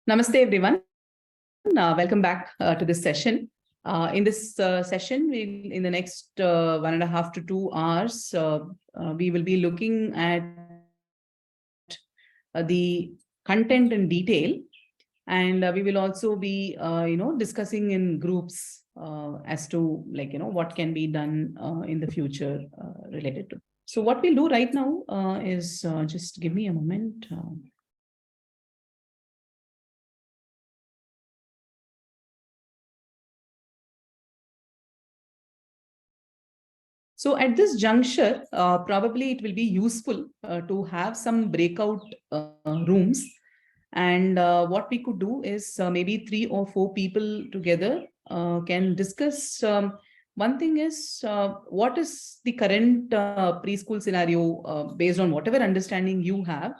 Namaste, everyone. Welcome back to this session. In this session, in the next 1.5 to 2 hours, we will be looking at the content in detail, and we will also be, discussing in groups as to what can be done in the future related to. So, what we'll do right now is just give me a moment. So at this juncture, probably it will be useful to have some breakout rooms. And what we could do is maybe 3 or 4 people together can discuss. One thing is what is the current preschool scenario based on whatever understanding you have,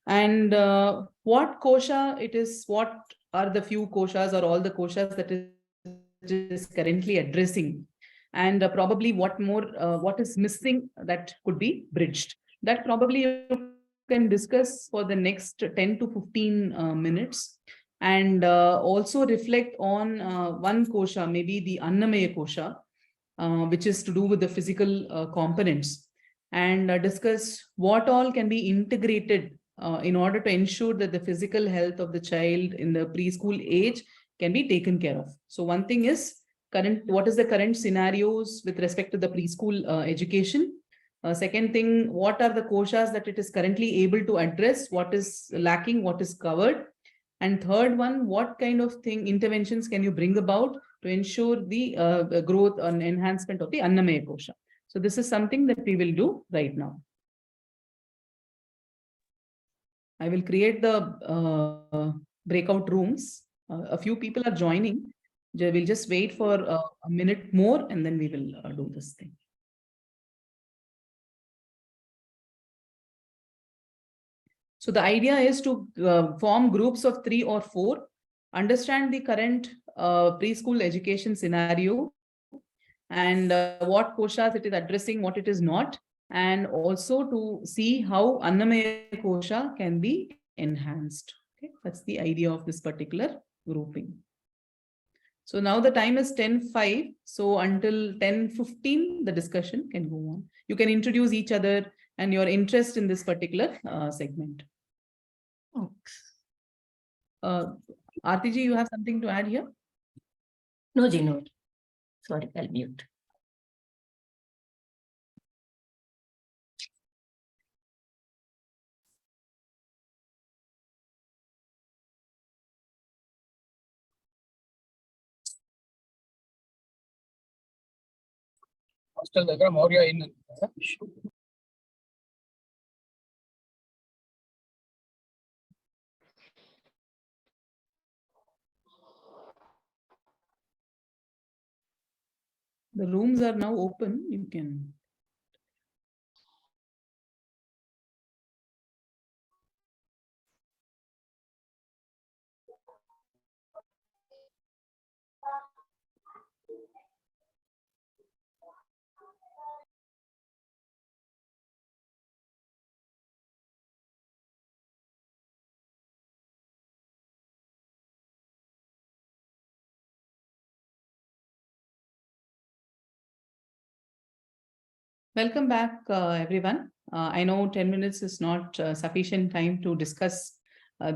and what kosha it is, what are the few koshas or all the koshas that it is currently addressing, and probably what is missing that could be bridged. That probably you can discuss for the next 10 to 15 minutes, and also reflect on one kosha, maybe the Annamaya kosha, which is to do with the physical components, and discuss what all can be integrated in order to ensure that the physical health of the child in the preschool age can be taken care of. So one thing is what is the current scenarios with respect to the preschool education. Second thing, what are the koshas that it is currently able to address, what is lacking, what is covered. And third one, what kind of interventions can you bring about to ensure the growth and enhancement of the Annamaya kosha. So this is something that we will do right now. I will create the breakout rooms. A few people are joining. We'll just wait for a minute more and then we will do this thing. So the idea is to form groups of 3 or 4, understand the current preschool education scenario, and what koshas it is addressing, what it is not, and also to see how Annamaya kosha can be enhanced. Okay, that's the idea of this particular grouping. So now the time is 10:05. So until 10:15, the discussion can go on. You can introduce each other and your interest in this particular segment. Aarti ji, you have something to add here? No, Gino. Sorry, I'll mute. Hostel దగ్గర Maurya in. The rooms are now open. You can. Welcome back, everyone. I know 10 minutes is not sufficient time to discuss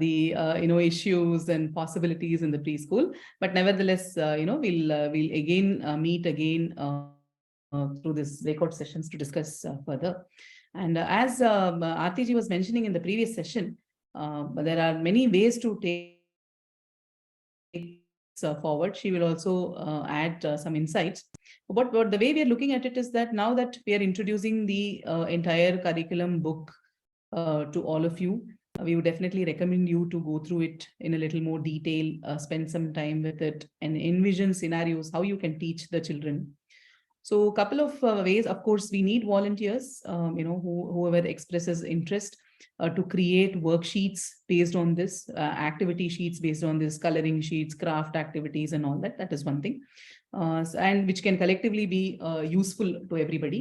the issues and possibilities in the preschool, but nevertheless, we'll again meet again through this breakout sessions to discuss further. And as Aarti ji was mentioning in the previous session, there are many ways to take forward. She will also add some insights. But the way we are looking at it is that now that we are introducing the entire curriculum book to all of you, we would definitely recommend you to go through it in a little more detail, spend some time with it, and envision scenarios how you can teach the children. So a couple of ways, of course, we need volunteers, whoever expresses interest to create worksheets based on this, activity sheets based on this, coloring sheets, craft activities and all that. That is one thing. And which can collectively be useful to everybody.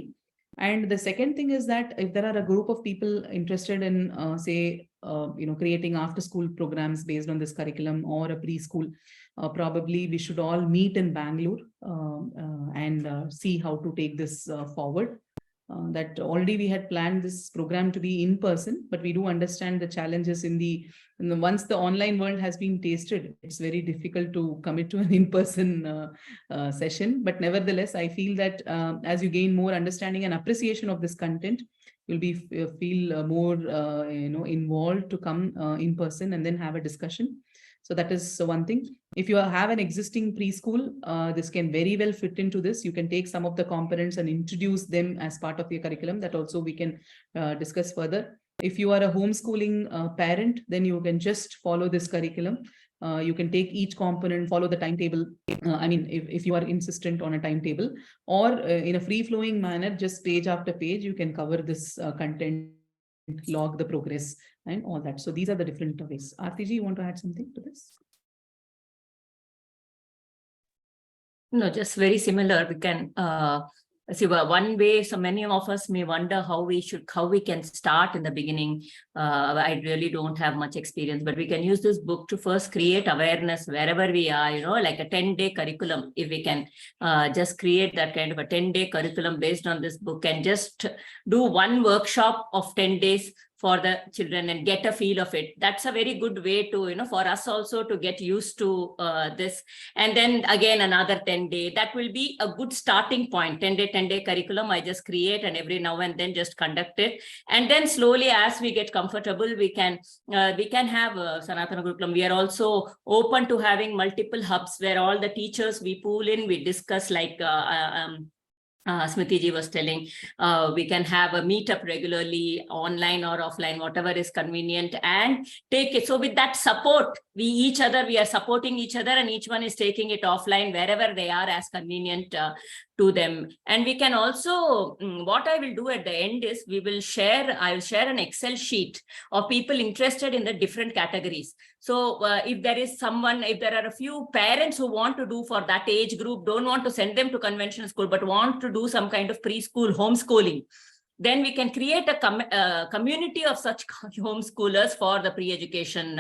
And the second thing is that if there are a group of people interested in, say, creating after-school programs based on this curriculum or a preschool, probably we should all meet in Bangalore and see how to take this forward. That already we had planned this program to be in person, but we do understand the challenges in the once the online world has been tasted, it's very difficult to commit to an in-person session. But nevertheless, I feel that as you gain more understanding and appreciation of this content, you'll be feel more involved to come in person and then have a discussion. So that is one thing. If you have an existing preschool, this can very well fit into this. You can take some of the components and introduce them as part of your curriculum. That also we can discuss further. If you are a homeschooling parent, then you can just follow this curriculum. You can take each component, follow the timetable. If you are insistent on a timetable, or in a free-flowing manner, just page after page, you can cover this content, log the progress and all that. So these are the different ways. Aarti ji, you want to add something to this? No, just very similar. We can see one way. So many of us may wonder how we can start in the beginning. I really don't have much experience, but we can use this book to first create awareness wherever we are. Like a 10-day curriculum. If we can just create that kind of a 10-day curriculum based on this book and just do one workshop of 10 days for the children and get a feel of it. That's a very good way to, for us also to get used to this. And then again, another 10-day, that will be a good starting point. 10-day curriculum, I just create and every now and then just conduct it. And then slowly, as we get comfortable, we can have Sanatana Gurukulam. We are also open to having multiple hubs where all the teachers we pool in, we discuss like, Smrithi ji was telling, we can have a meetup regularly, online or offline, whatever is convenient, and take it. So with that support, we are supporting each other, and each one is taking it offline wherever they are as convenient to them. And we can also, what I will do at the end is I will share an Excel sheet of people interested in the different categories. So if there are a few parents who want to do for that age group, don't want to send them to conventional school, but want to do some kind of preschool homeschooling, then we can create a community of such homeschoolers for the pre-education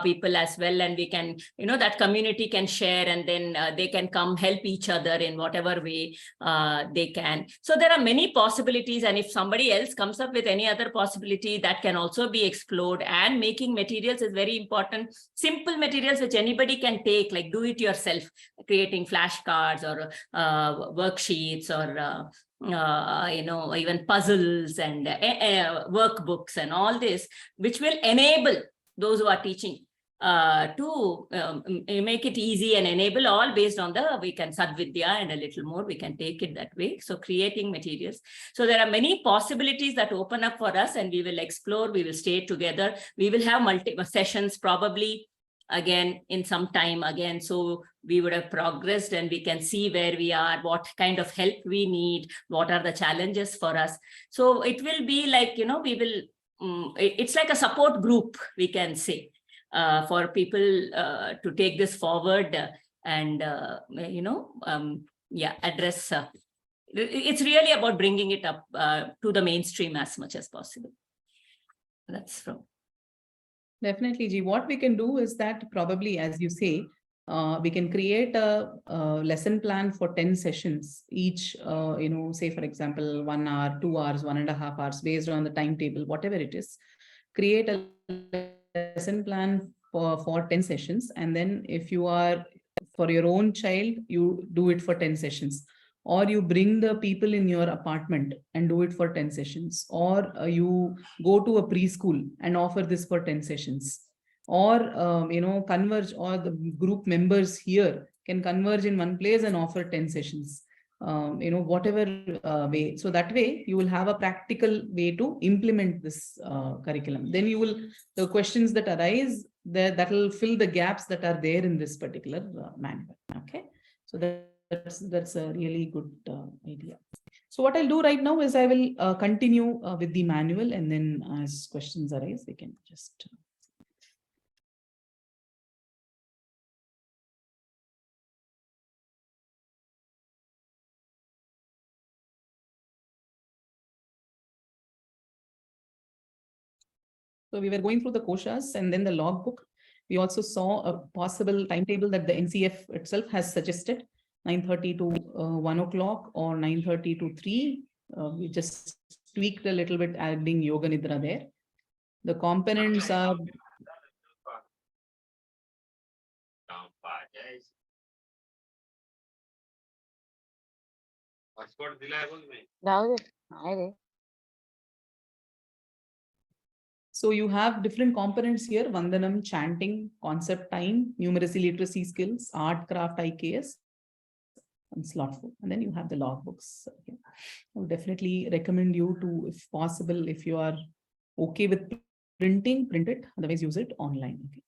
people as well. And we can, that community can share, and then they can come help each other in whatever way they can. So there are many possibilities. And if somebody else comes up with any other possibility, that can also be explored. And making materials is very important. Simple materials which anybody can take, like do it yourself, creating flashcards or worksheets or even puzzles and workbooks and all this, which will enable those who are teaching to make it easy and enable all based on we can Sadvidya and a little more, we can take it that way. So creating materials. So there are many possibilities that open up for us, and we will explore, we will stay together. We will have multiple sessions probably again in some time again. So we would have progressed and we can see where we are, what kind of help we need, what are the challenges for us. So it will be like, it's like a support group, we can say, for people to take this forward and, address. It's really about bringing it up to the mainstream as much as possible. That's from. Definitely, Ji. What we can do is that probably, as you say, we can create a lesson plan for 10 sessions each, say, for example, 1 hour, 2 hours, 1.5 hours, based on the timetable, whatever it is. Create a lesson plan for 10 sessions. And then if you are, for your own child, you do it for 10 sessions. Or you bring the people in your apartment and do it for 10 sessions. Or you go to a preschool and offer this for 10 sessions. Or, converge, or the group members here can converge in one place and offer 10 sessions. Whatever way. So that way you will have a practical way to implement this curriculum. Then the questions that arise, that will fill the gaps that are there in this particular manual. Okay. So that's a really good idea. So what I'll do right now is I will continue with the manual, and then as questions arise, we can just So we were going through the koshas and then the logbook. We also saw a possible timetable that the NCF itself has suggested, 9:30 to 1 o'clock or 9:30 to 3. We just tweaked a little bit, adding yoga nidra there. The components are so you have different components here: Vandanam, chanting, concept time, numeracy literacy skills, art, craft, IKS, and slotful. And then you have the logbooks. Okay. I would definitely recommend you to, if possible, if you are okay with printing, print it, otherwise use it online. Okay.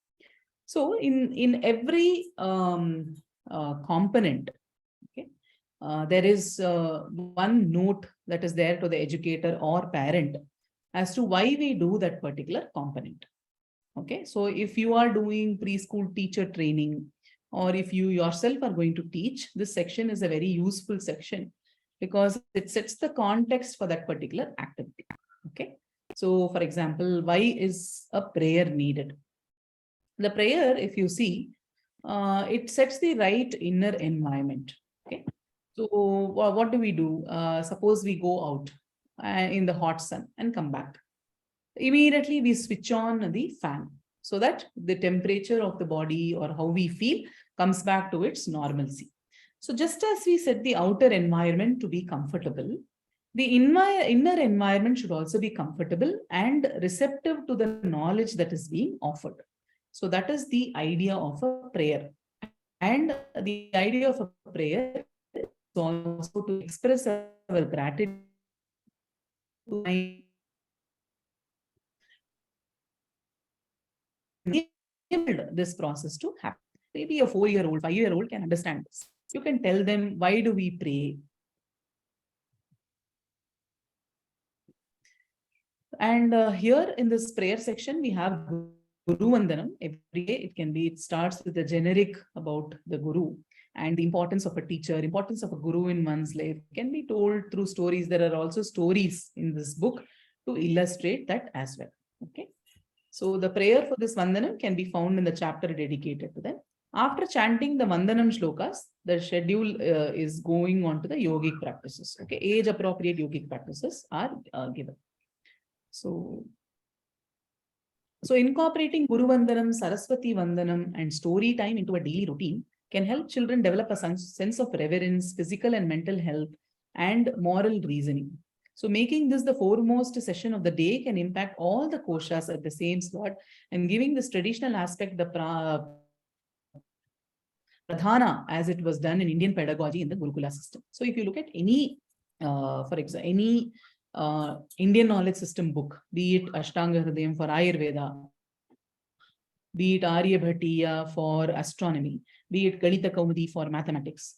So in every component, okay, there is one note that is there to the educator or parent as to why we do that particular component. Okay, so if you are doing preschool teacher training, or if you yourself are going to teach, this section is a very useful section because it sets the context for that particular activity. Okay, so for example, why is a prayer needed? The prayer, if you see, it sets the right inner environment. Okay, so what do we do? Suppose we go out in the hot sun and come back. Immediately we switch on the fan so that the temperature of the body or how we feel comes back to its normalcy. So just as we set the outer environment to be comfortable, the inner environment should also be comfortable and receptive to the knowledge that is being offered. So that is the idea of a prayer. And the idea of a prayer is also to express our gratitude this process to happen. Maybe a 4-year-old, 5-year-old can understand this. You can tell them, why do we pray? And here in this prayer section, we have Guru Vandanam. Every day it starts with a generic about the Guru and the importance of a teacher, importance of a Guru in one's life can be told through stories. There are also stories in this book to illustrate that as well. Okay. So the prayer for this Vandanam can be found in the chapter dedicated to them. After chanting the Vandanam shlokas, the schedule is going on to the yogic practices. Okay, age appropriate yogic practices are given. So incorporating Guru Vandanam, Saraswati Vandanam, and story time into a daily routine can help children develop a sense of reverence, physical and mental health, and moral reasoning. So making this the foremost session of the day can impact all the koshas at the same slot and giving this traditional aspect the pradhana as it was done in Indian pedagogy in the Gurukula system. So if you look at any, for example, any Indian knowledge system book, be it Ashtanga Hridayam for Ayurveda, be it Aryabhatiya for astronomy, be it Ganita Kaumudi for mathematics,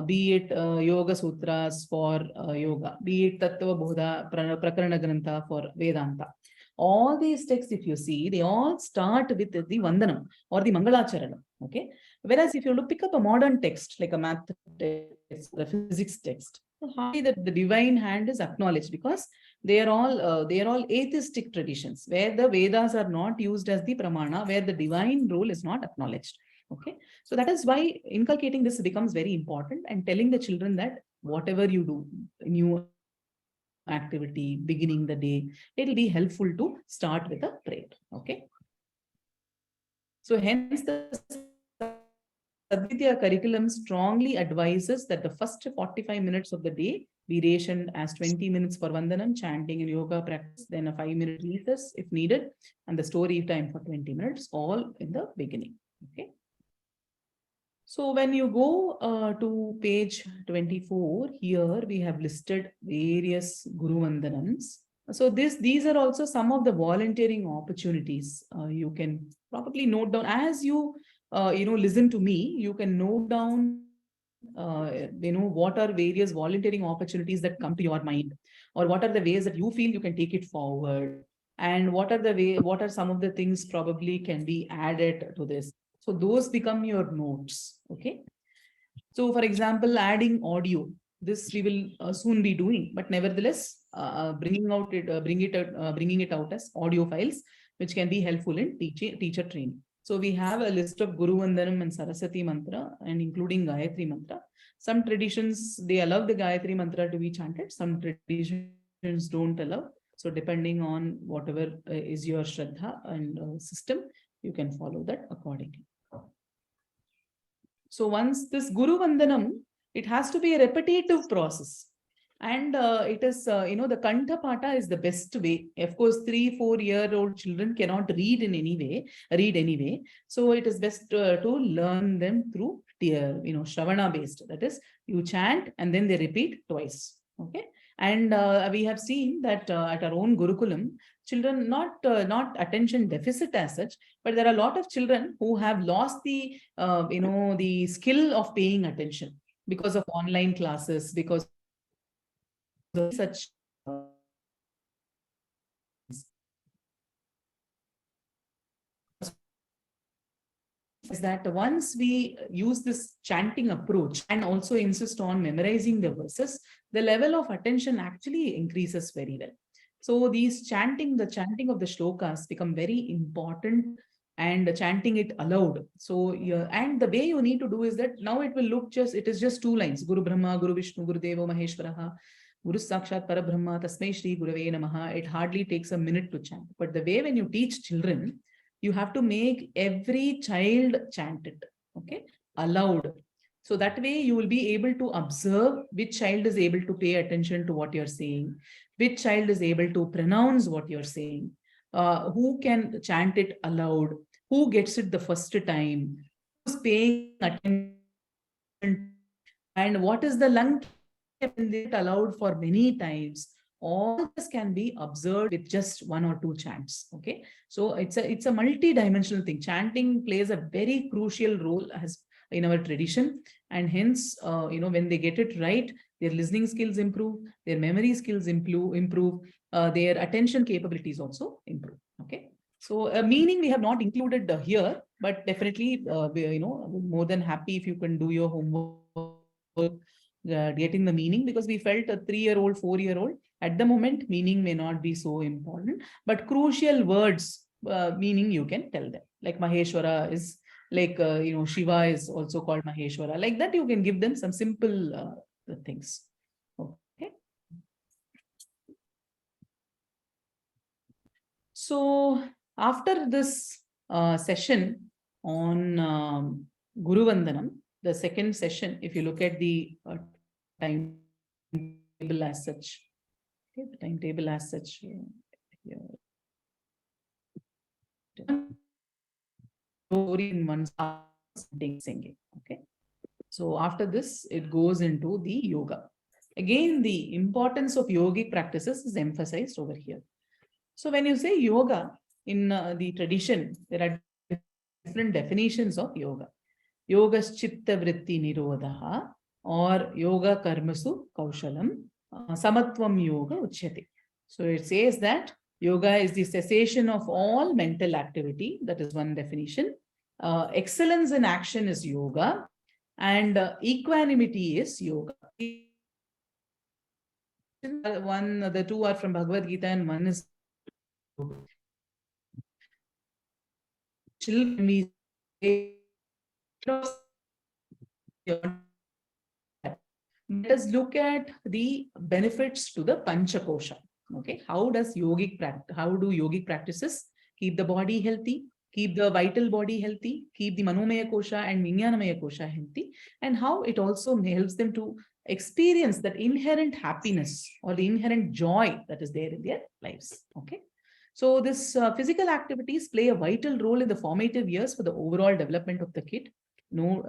be it Yoga Sutras for yoga, be it Tattva Bodha Prakarana Grantha for Vedanta. All these texts, if you see, they all start with the Vandanam or the Mangalacharana. Okay. Whereas if you pick up a modern text like a math text, a physics text, hardly that the divine hand is acknowledged because they are all atheistic traditions where the Vedas are not used as the pramana, where the divine role is not acknowledged. Okay, so that is why inculcating this becomes very important and telling the children that whatever you do, new activity, beginning the day, it will be helpful to start with a prayer. Okay, so hence the Sadvidya curriculum strongly advises that the first 45 minutes of the day be rationed as 20 minutes for Vandanam, chanting and yoga practice, then a 5-minute recess if needed, and the story time for 20 minutes, all in the beginning. Okay. So when you go to page 24, here we have listed various Guru Vandanams. So these are also some of the volunteering opportunities. You can probably note down as you listen to me. You can note down what are various volunteering opportunities that come to your mind, or what are the ways that you feel you can take it forward, and what are some of the things probably can be added to this. So those become your notes. Okay. So for example, adding audio, this we will soon be doing, but nevertheless, bringing it out as audio files which can be helpful in teacher training. So we have a list of Guru Vandanam and Saraswati mantra, and including Gayatri mantra. Some traditions, they allow the Gayatri mantra to be chanted. Some traditions don't allow. So depending on whatever is your Shraddha and system, you can follow that accordingly. So once this Guru Vandanam, it has to be a repetitive process. And it is, the Kantha Pata is the best way. Of course, 3-4-year-old children cannot read anyway. So it is best to learn them through, Shravana based. That is, you chant and then they repeat twice. Okay. And we have seen that at our own Gurukulam, children not attention deficit as such, but there are a lot of children who have lost the the skill of paying attention because of online classes, because of such is that once we use this chanting approach and also insist on memorizing the verses, the level of attention actually increases very well. So these the chanting of the shlokas become very important, and chanting it aloud. So and the way you need to do is that now it is just 2 lines. Guru Brahma, Guru Vishnu, Guru Devo Maheshwaraha, Guru Sakshat Parabrahma, Tasmai Shri Gurave Namaha. It hardly takes a minute to chant. But the way when you teach children, you have to make every child chant it, okay, aloud. So that way you will be able to observe which child is able to pay attention to what you're saying, which child is able to pronounce what you're saying, who can chant it aloud, who gets it the first time, who's paying attention, and what is the lung allowed for many times. All this can be observed with just 1 or 2 chants. Okay, so it's a multi-dimensional thing. Chanting plays a very crucial role as in our tradition, and hence when they get it right, their listening skills improve, their memory skills improve, their attention capabilities also improve. Okay, so meaning we have not included here, but definitely more than happy if you can do your homework, getting the meaning, because we felt a 3-year-old, 4-year-old, at the moment meaning may not be so important, but crucial words meaning you can tell them. Like Maheshwara is like Shiva is also called Maheshwara. Like that you can give them some simple things. Okay. So after this session on Guru Vandanam, the second session, if you look at the timetable as such, okay, the timetable as such here. In one singing. Okay. So after this, it goes into the yoga. Again, the importance of yogic practices is emphasized over here. So when you say yoga in the tradition, there are different definitions of yoga. Yogas chitta vritti nirodha, or yoga karmasu kaushalam, samatvam yoga uchyate. So it says that yoga is the cessation of all mental activity. That is one definition. Excellence in action is yoga, and equanimity is yoga. The 2 are from Bhagavad Gita, and one is children. Let us look at the benefits to the Panchakosha. Okay, how do yogic practices keep the body healthy, keep the vital body healthy, keep the Manomaya Kosha and Vijnanamaya Kosha healthy, and how it also helps them to experience that inherent happiness or the inherent joy that is there in their lives. Okay, so this physical activities play a vital role in the formative years for the overall development of the kid. No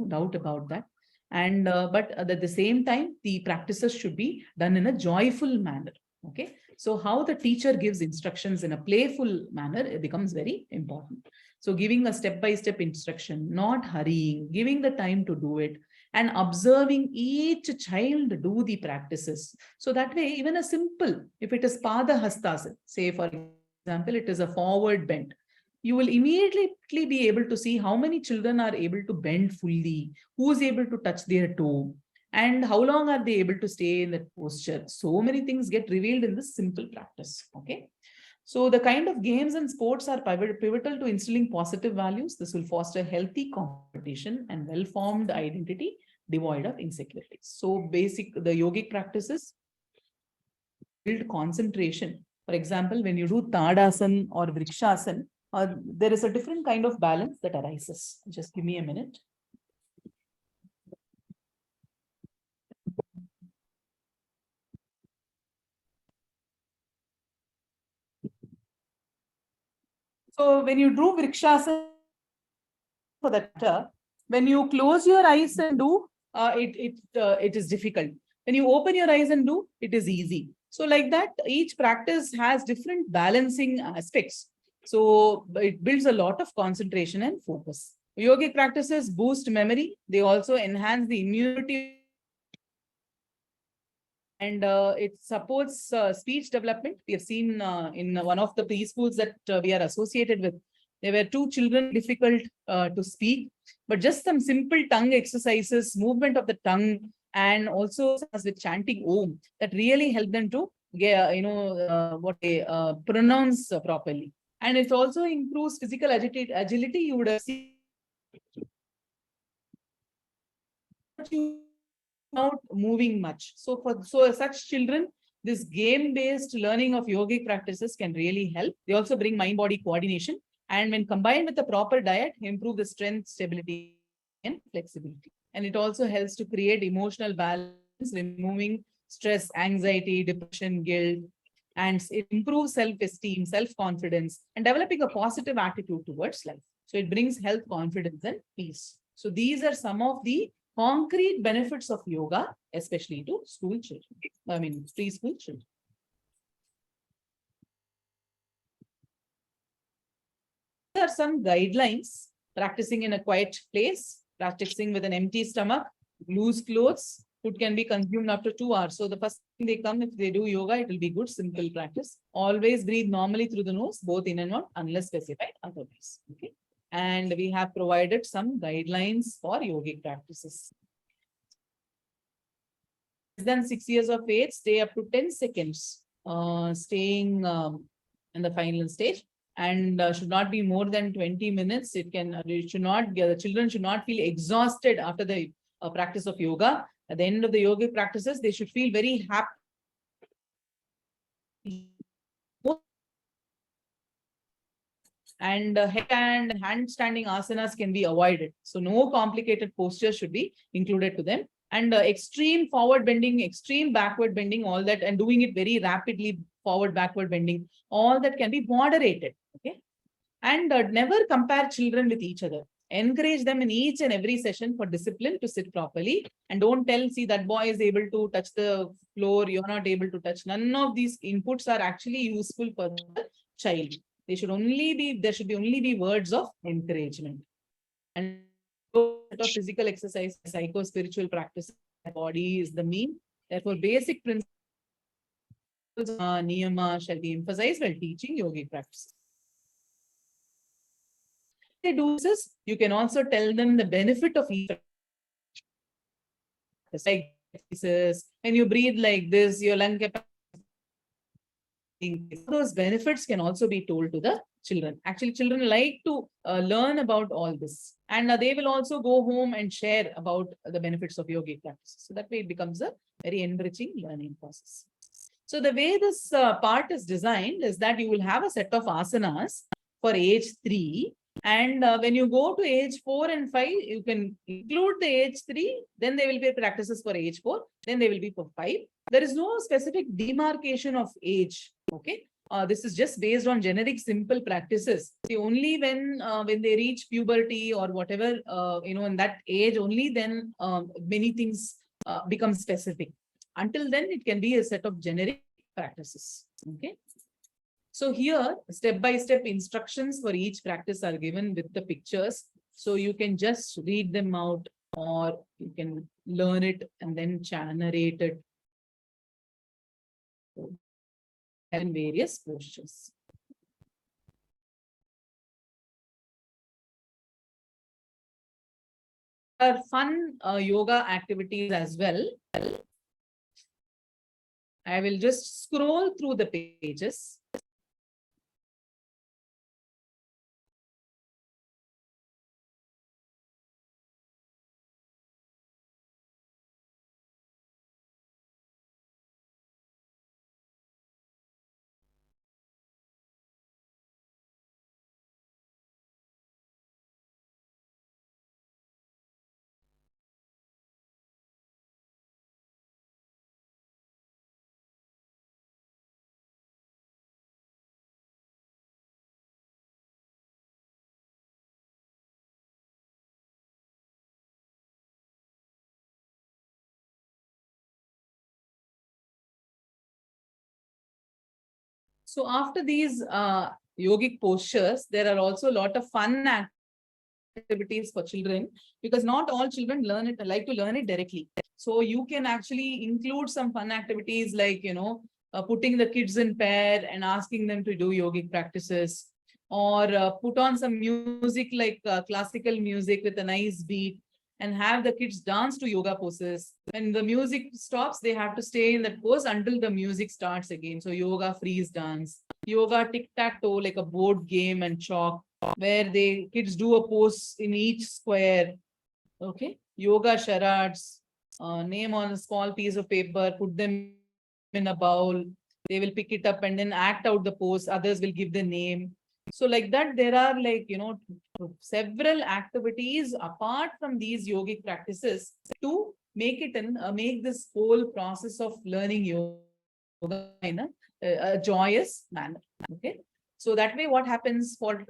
doubt about that. And but at the same time, the practices should be done in a joyful manner. Okay, so how the teacher gives instructions in a playful manner, it becomes very important. So giving a step-by-step instruction, not hurrying, giving the time to do it, and observing each child do the practices. So that way, even a simple, if it is Pada Hastasana, say for example, it is a forward bend, you will immediately be able to see how many children are able to bend fully, who is able to touch their toe, and how long are they able to stay in that posture. So many things get revealed in this simple practice. Okay. So the kind of games and sports are pivotal to instilling positive values. This will foster healthy competition and well-formed identity devoid of insecurities. So the yogic practices build concentration. For example, when you do Tadasana or Vrikshasana, there is a different kind of balance that arises. Just give me a minute. So when you do Vrikshasana, for that, when you close your eyes and do, it is difficult. When you open your eyes and do, it is easy. So like that, each practice has different balancing aspects. So it builds a lot of concentration and focus. Yogic practices boost memory. They also enhance the immunity. And it supports speech development. We have seen in one of the preschools that we are associated with, there were 2 children difficult to speak, but just some simple tongue exercises, movement of the tongue, and also with chanting Om, that really helped them to get, pronounce properly. And it also improves physical agility. You would have seen not moving much. So for such children, this game-based learning of yogic practices can really help. They also bring mind-body coordination, and when combined with the proper diet, improve the strength, stability, and flexibility. And it also helps to create emotional balance, removing stress, anxiety, depression, guilt, and it improves self-esteem, self-confidence, and developing a positive attitude towards life. So it brings health, confidence, and peace. So these are some of the concrete benefits of yoga, especially to school children. I mean, preschool children. There are some guidelines: practicing in a quiet place, practicing with an empty stomach, loose clothes. Food can be consumed after 2 hours. So the first thing they come, if they do yoga, it will be good, simple practice. Always breathe normally through the nose, both in and out, unless specified otherwise. Okay. And we have provided some guidelines for yogic practices. Less than 6 years of age, stay up to 10 seconds, staying in the final stage, and should not be more than 20 minutes. It should not, the children should not feel exhausted after the practice of yoga. At the end of the yogic practices, they should feel very happy. And head and handstanding asanas can be avoided. So no complicated postures should be included to them. And extreme forward bending, extreme backward bending, all that, and doing it very rapidly, forward, backward bending, all that can be moderated. Okay. And never compare children with each other. Encourage them in each and every session for discipline to sit properly. And don't tell, see, that boy is able to touch the floor, you're not able to touch. None of these inputs are actually useful for the child. There should only be words of encouragement. And of physical exercise, psycho-spiritual practice, body is the mean. Therefore, basic principles, niyama, shall be emphasized while teaching yogic practice. They do this, you can also tell them the benefit of each. Like when you breathe like this, your lung capacity. Those benefits can also be told to the children. Actually, children like to learn about all this, and they will also go home and share about the benefits of yogic practices. So that way it becomes a very enriching learning process. So the way this part is designed is that you will have a set of asanas for age 3. And when you go to age 4 and 5, you can include the age 3, then there will be practices for age 4, then they will be for 5. There is no specific demarcation of age. Okay. This is just based on generic simple practices. See, only when they reach puberty or whatever, in that age, only then many things become specific. Until then, it can be a set of generic practices. Okay. So here, step-by-step instructions for each practice are given with the pictures. So you can just read them out, or you can learn it and then narrate it in various postures. There are fun yoga activities as well. I will just scroll through the pages. So after these yogic postures, there are also a lot of fun activities for children, because not all children like to learn it directly. So you can actually include some fun activities like, putting the kids in pair and asking them to do yogic practices, or put on some music like classical music with a nice beat and have the kids dance to yoga poses. When the music stops, they have to stay in that pose until the music starts again. So yoga freeze dance, yoga tic-tac-toe, like a board game and chalk, where the kids do a pose in each square. Okay, yoga charades, name on a small piece of paper, put them in a bowl. They will pick it up and then act out the pose. Others will give the name. So like that, there are like, several activities apart from these yogic practices to make it make this whole process of learning yoga in a joyous manner. Okay. So that way, what happens for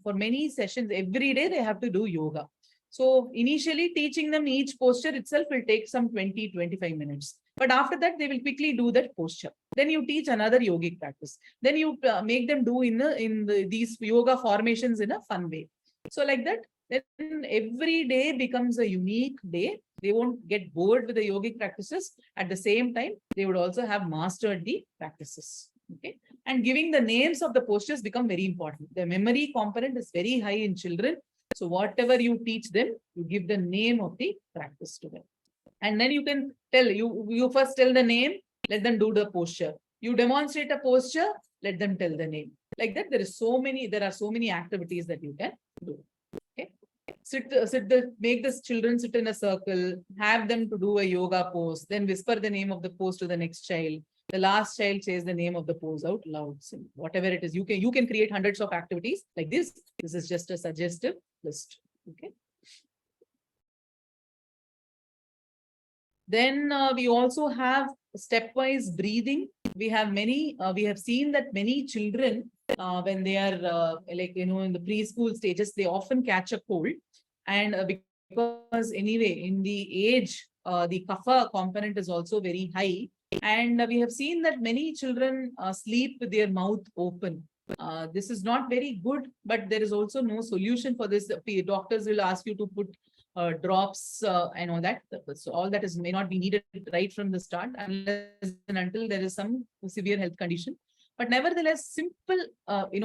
many sessions, every day they have to do yoga. So initially teaching them each posture itself will take some 20-25 minutes. But after that, they will quickly do that posture. Then you teach another yogic practice. Then you make them do these yoga formations in a fun way. So like that, then every day becomes a unique day. They won't get bored with the yogic practices. At the same time, they would also have mastered the practices. Okay. And giving the names of the postures become very important. The memory component is very high in children. So whatever you teach them, you give the name of the practice to them. And then you can you first tell the name, let them do the posture. You demonstrate a posture, let them tell the name. Like that, there are so many activities that you can do. Okay. Make the children sit in a circle, have them to do a yoga pose, then whisper the name of the pose to the next child. The last child says the name of the pose out loud. So whatever it is, you can create hundreds of activities like this. This is just a suggestive list. Okay. Then we also have stepwise breathing. We have seen that many children, when they are in the preschool stages, they often catch a cold. And because anyway, in the age, the kapha component is also very high. And we have seen that many children sleep with their mouth open. This is not very good, but there is also no solution for this. The doctors will ask you to put drops and all that. So all that may not be needed right from the start unless and until there is some severe health condition. But nevertheless, simple,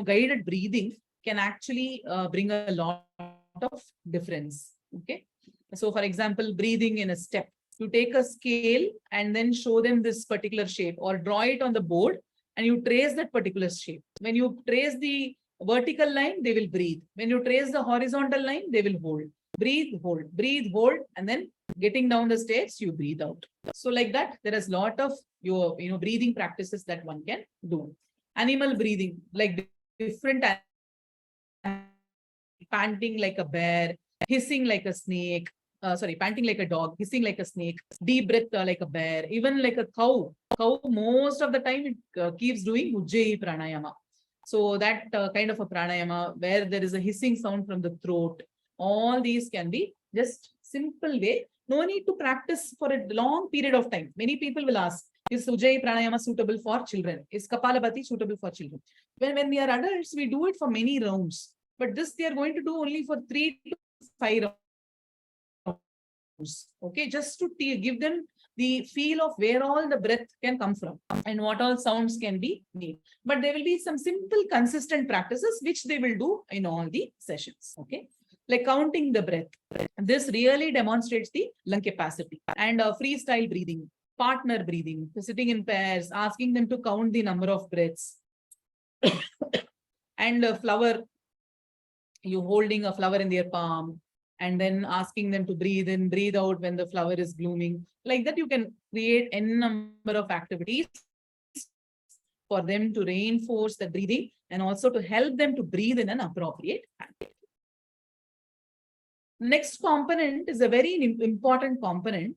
guided breathing can actually bring a lot of difference. Okay. So for example, breathing in a step, you take a scale and then show them this particular shape, or draw it on the board and you trace that particular shape. When you trace the vertical line, they will breathe. When you trace the horizontal line, they will hold. Breathe, hold, and then getting down the stairs, you breathe out. So like that, there is a lot of your breathing practices that one can do. Animal breathing, like different panting like a bear, hissing like a snake, panting like a dog, hissing like a snake, deep breath like a bear, even like a cow. Cow, most of the time, it keeps doing Ujjayi pranayama. So that kind of a pranayama where there is a hissing sound from the throat. All these can be just simple way. No need to practice for a long period of time. Many people will ask, is Ujjayi pranayama suitable for children? Is Kapalabhati suitable for children? When we are adults, we do it for many rounds. But this they are going to do only for 3 to 5 rounds. Okay, just to give them the feel of where all the breath can come from and what all sounds can be made. But there will be some simple, consistent practices which they will do in all the sessions. Okay, like counting the breath. This really demonstrates the lung capacity. And freestyle breathing, partner breathing, sitting in pairs, asking them to count the number of breaths. And a flower, you holding a flower in their palm and then asking them to breathe in, breathe out when the flower is blooming. Like that, you can create n number of activities for them to reinforce the breathing and also to help them to breathe in an appropriate manner. Next component is a very important component.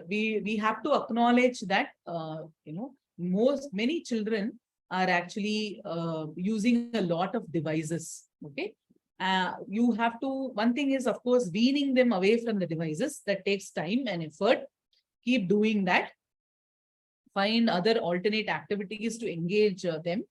We have to acknowledge that many children are actually using a lot of devices. Okay, you have to. One thing is, of course, weaning them away from the devices. That takes time and effort. Keep doing that. find other alternate activities to engage them.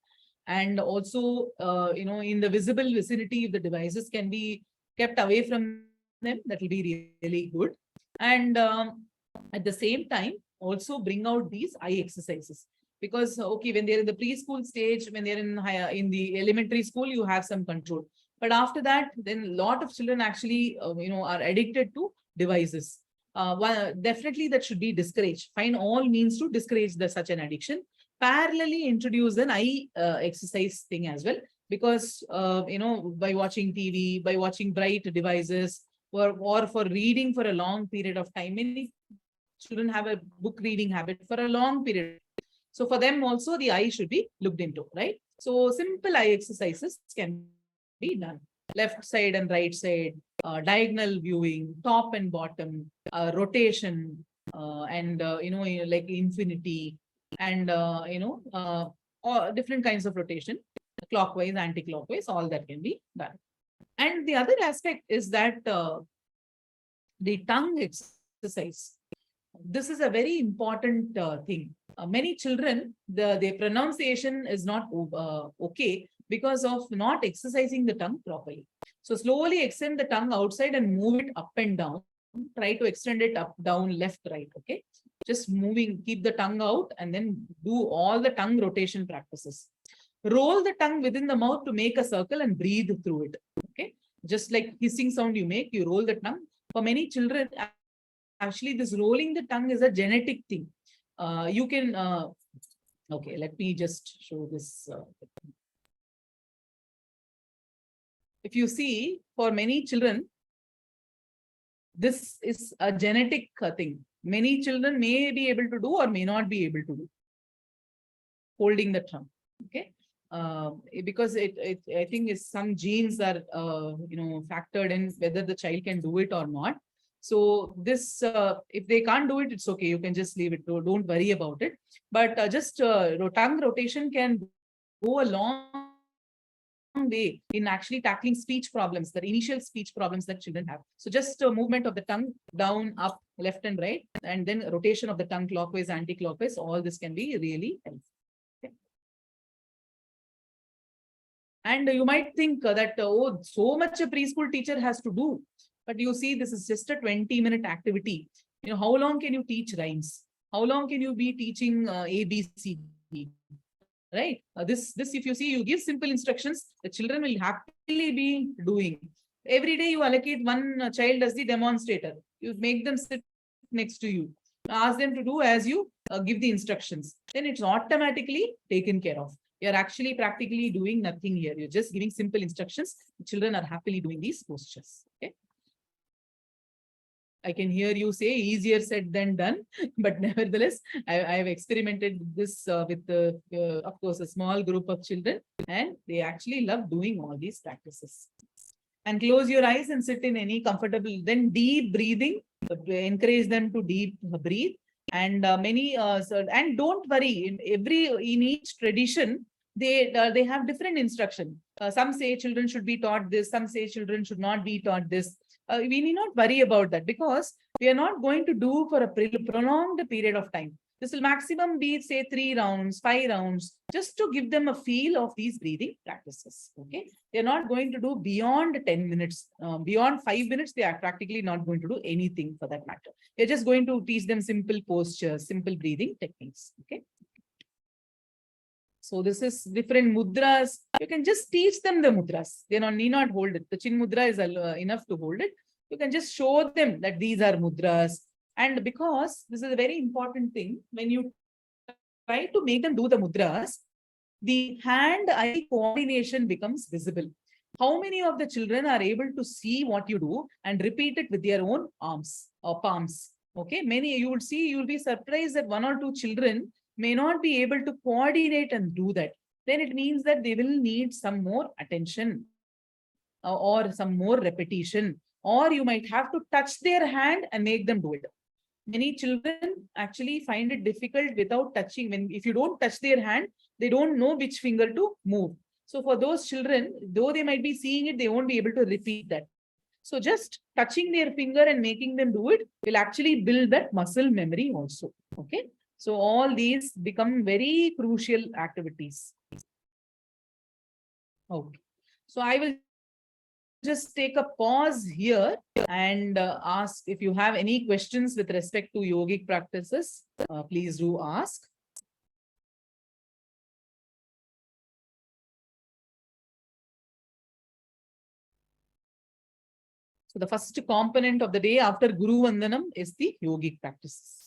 And also, in the visible vicinity, if the devices can be kept away from them, that will be really good. And at the same time, also bring out these eye exercises. Because, okay, when they're in the preschool stage, when they're in the elementary school, you have some control. But after that, then a lot of children actually, are addicted to devices. Definitely that should be discouraged. Find all means to discourage such an addiction. Parallelly introduce an eye exercise thing as well. Because, by watching TV, by watching bright devices, or for reading for a long period of time, many children have a book reading habit for a long period. So for them also, the eye should be looked into, right? So simple eye exercises can be done. Left side and right side, diagonal viewing, top and bottom, rotation, and, like infinity, and, or different kinds of rotation, clockwise, anti-clockwise, all that can be done. And the other aspect is that the tongue exercise. This is a very important thing. Many children, their pronunciation is not okay because of not exercising the tongue properly. So slowly extend the tongue outside and move it up and down. Try to extend it up, down, left, right. Okay. Just moving, keep the tongue out and then do all the tongue rotation practices. Roll the tongue within the mouth to make a circle and breathe through it. Okay. Just like hissing sound you make, you roll the tongue. For many children, actually, this rolling the tongue is a genetic thing. You can, okay, let me just show this. If you see, for many children, this is a genetic thing. Many children may be able to do or may not be able to do. Holding the tongue, okay? Because I think it's some genes are, factored in whether the child can do it or not. So this, if they can't do it, it's okay. You can just leave it. Don't worry about it. But just tongue rotation can go a long way in actually tackling speech problems, the initial speech problems that children have. So just a movement of the tongue down, up, left and right, and then rotation of the tongue clockwise, anti-clockwise, all this can be really helpful. Okay. And you might think that, oh, so much a preschool teacher has to do. But you see, this is just a 20-minute activity. How long can you teach rhymes? How long can you be teaching A, B, C, D? Right? This, if you see, you give simple instructions, the children will happily be doing. Every day you allocate one child as the demonstrator. You make them sit next to you. Ask them to do as you give the instructions. Then it's automatically taken care of. You're actually practically doing nothing here. You're just giving simple instructions. The children are happily doing these postures. Okay. I can hear you say easier said than done, but nevertheless, I've experimented this with, of course, a small group of children, and they actually love doing all these practices. And close your eyes and sit in any comfortable, then deep breathing, encourage them to deep breathe. And and don't worry, in each tradition, they have different instruction. Some say children should be taught this, some say children should not be taught this. We need not worry about that because we are not going to do for a prolonged period of time. This will maximum be, say, 3 rounds, 5 rounds, just to give them a feel of these breathing practices. Okay. They're not going to do beyond 10 minutes. Beyond 5 minutes, they are practically not going to do anything for that matter. They're just going to teach them simple postures, simple breathing techniques. Okay. So this is different mudras. You can just teach them the mudras. They need not hold it. The chin mudra is enough to hold it. You can just show them that these are mudras. And because this is a very important thing, when you try to make them do the mudras, the hand-eye coordination becomes visible. How many of the children are able to see what you do and repeat it with their own arms or palms? Okay, many you would see, you will be surprised that 1 or 2 children may not be able to coordinate and do that. Then it means that they will need some more attention or some more repetition, or you might have to touch their hand and make them do it. Many children actually find it difficult without touching. If you don't touch their hand, they don't know which finger to move. So for those children, though they might be seeing it, they won't be able to repeat that. So just touching their finger and making them do it will actually build that muscle memory also. Okay. So all these become very crucial activities. Okay. So I will just take a pause here and ask if you have any questions with respect to yogic practices, please do ask. So the first component of the day after Guru Vandanam is the yogic practices.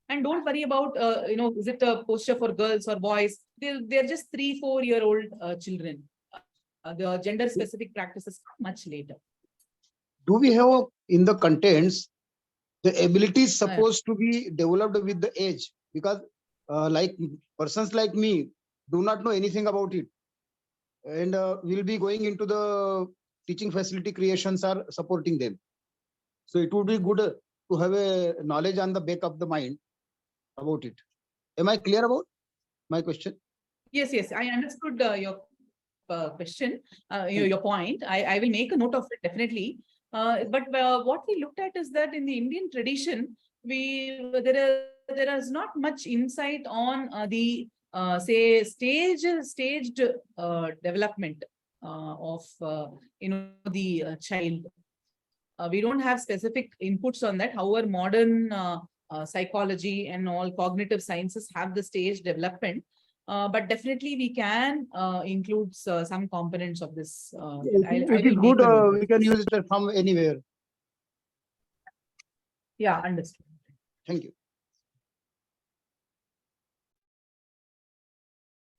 And don't worry about, is it a posture for girls or boys? They're just 3-4-year-old children. The gender specific practices much later. Do we have in the contents, the ability is supposed to be developed with the age? Because like persons like me do not know anything about it. And will be going into the teaching facility creations or supporting them. So it would be good to have a knowledge on the back of the mind about it. Am I clear about my question? Yes, I understood your question, your point. I will make a note of it definitely. But what we looked at is that in the Indian tradition, there is not much insight on the say staged development of the child. We don't have specific inputs on that. However, modern psychology and all cognitive sciences have the stage development. But definitely we can include some components of this. It is good. We can use it from anywhere. Yeah, understood. Thank you.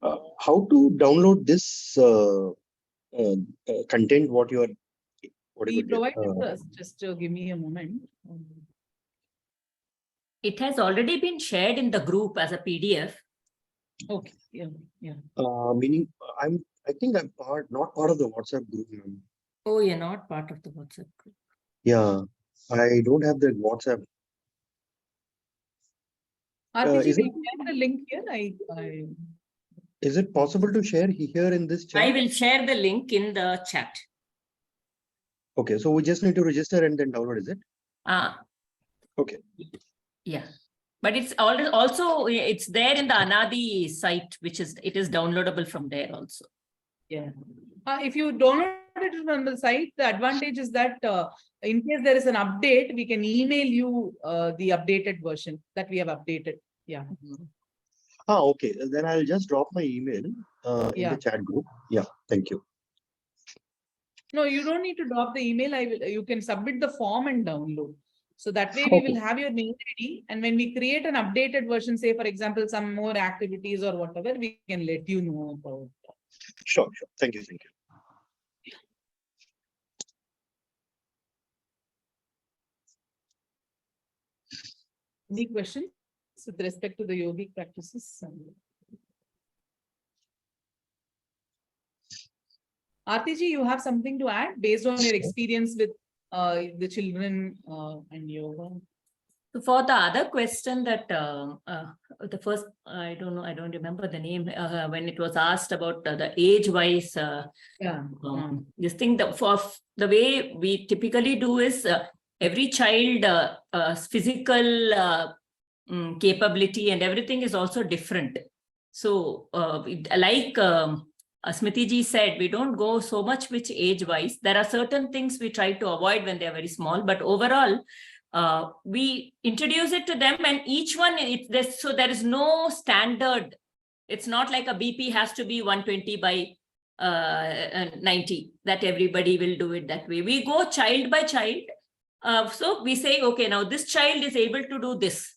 How to download this content? What you are? We provided us. Just give me a moment. It has already been shared in the group as a PDF. Okay. Yeah. Meaning, I think I'm not part of the WhatsApp group. Oh, you're not part of the WhatsApp group. Yeah, I don't have the WhatsApp. Is it the link here? Is it possible to share here in this chat? I will share the link in the chat. Okay, so we just need to register and then download, is it? Okay. Yeah, but it's also it's there in the Anaadi site, it is downloadable from there also. Yeah. If you download it from the site, the advantage is that in case there is an update, we can email you the updated version that we have updated. Yeah. Okay. Then I'll just drop my email in the chat group. Yeah. Thank you. No, you don't need to drop the email. You can submit the form and download. So that way we will have your mail ID. And when we create an updated version, say, for example, some more activities or whatever, we can let you know about. Sure. Thank you. Any questions with respect to the yogic practices? Aarti ji, you have something to add based on your experience with the children and yoga? So for the other question that the first, I don't remember the name, when it was asked about the age-wise this thing, for the way we typically do is every child physical capability and everything is also different. So like Smrithi ji said, we don't go so much which age-wise. There are certain things we try to avoid when they are very small, but overall, we introduce it to them, and each one, so there is no standard. It's not like a BP has to be 120 by 90, that everybody will do it that way. We go child by child. So we say, okay, now this child is able to do this.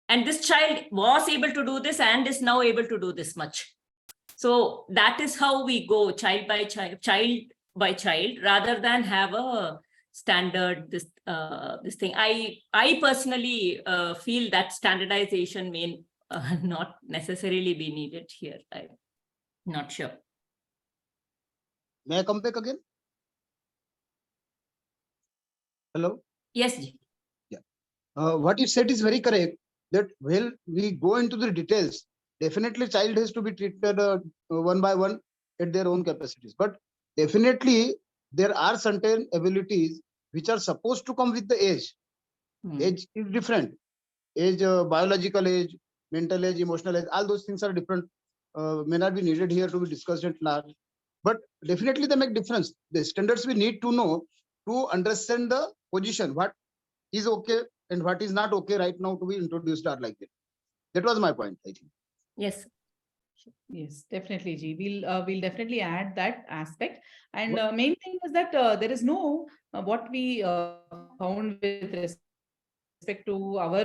And this child was able to do this and is now able to do this much. So that is how we go child by child, rather than have a standard this thing. I personally feel that standardization may not necessarily be needed here. I'm not sure. May I come back again? Hello? Yes. Yeah. What you said is very correct, that when we go into the details, definitely child has to be treated one by one at their own capacities. But definitely there are certain abilities which are supposed to come with the age. Age is different. Age, biological age, mental age, emotional age, all those things are different. May not be needed here to be discussed at large, but definitely they make difference. The standards we need to know to understand the position, what is okay and what is not okay right now to be introduced are like that. That was my point, I think. Yes. Yes, definitely, Ji. We'll definitely add that aspect. And main thing is that there is no what we found with respect to our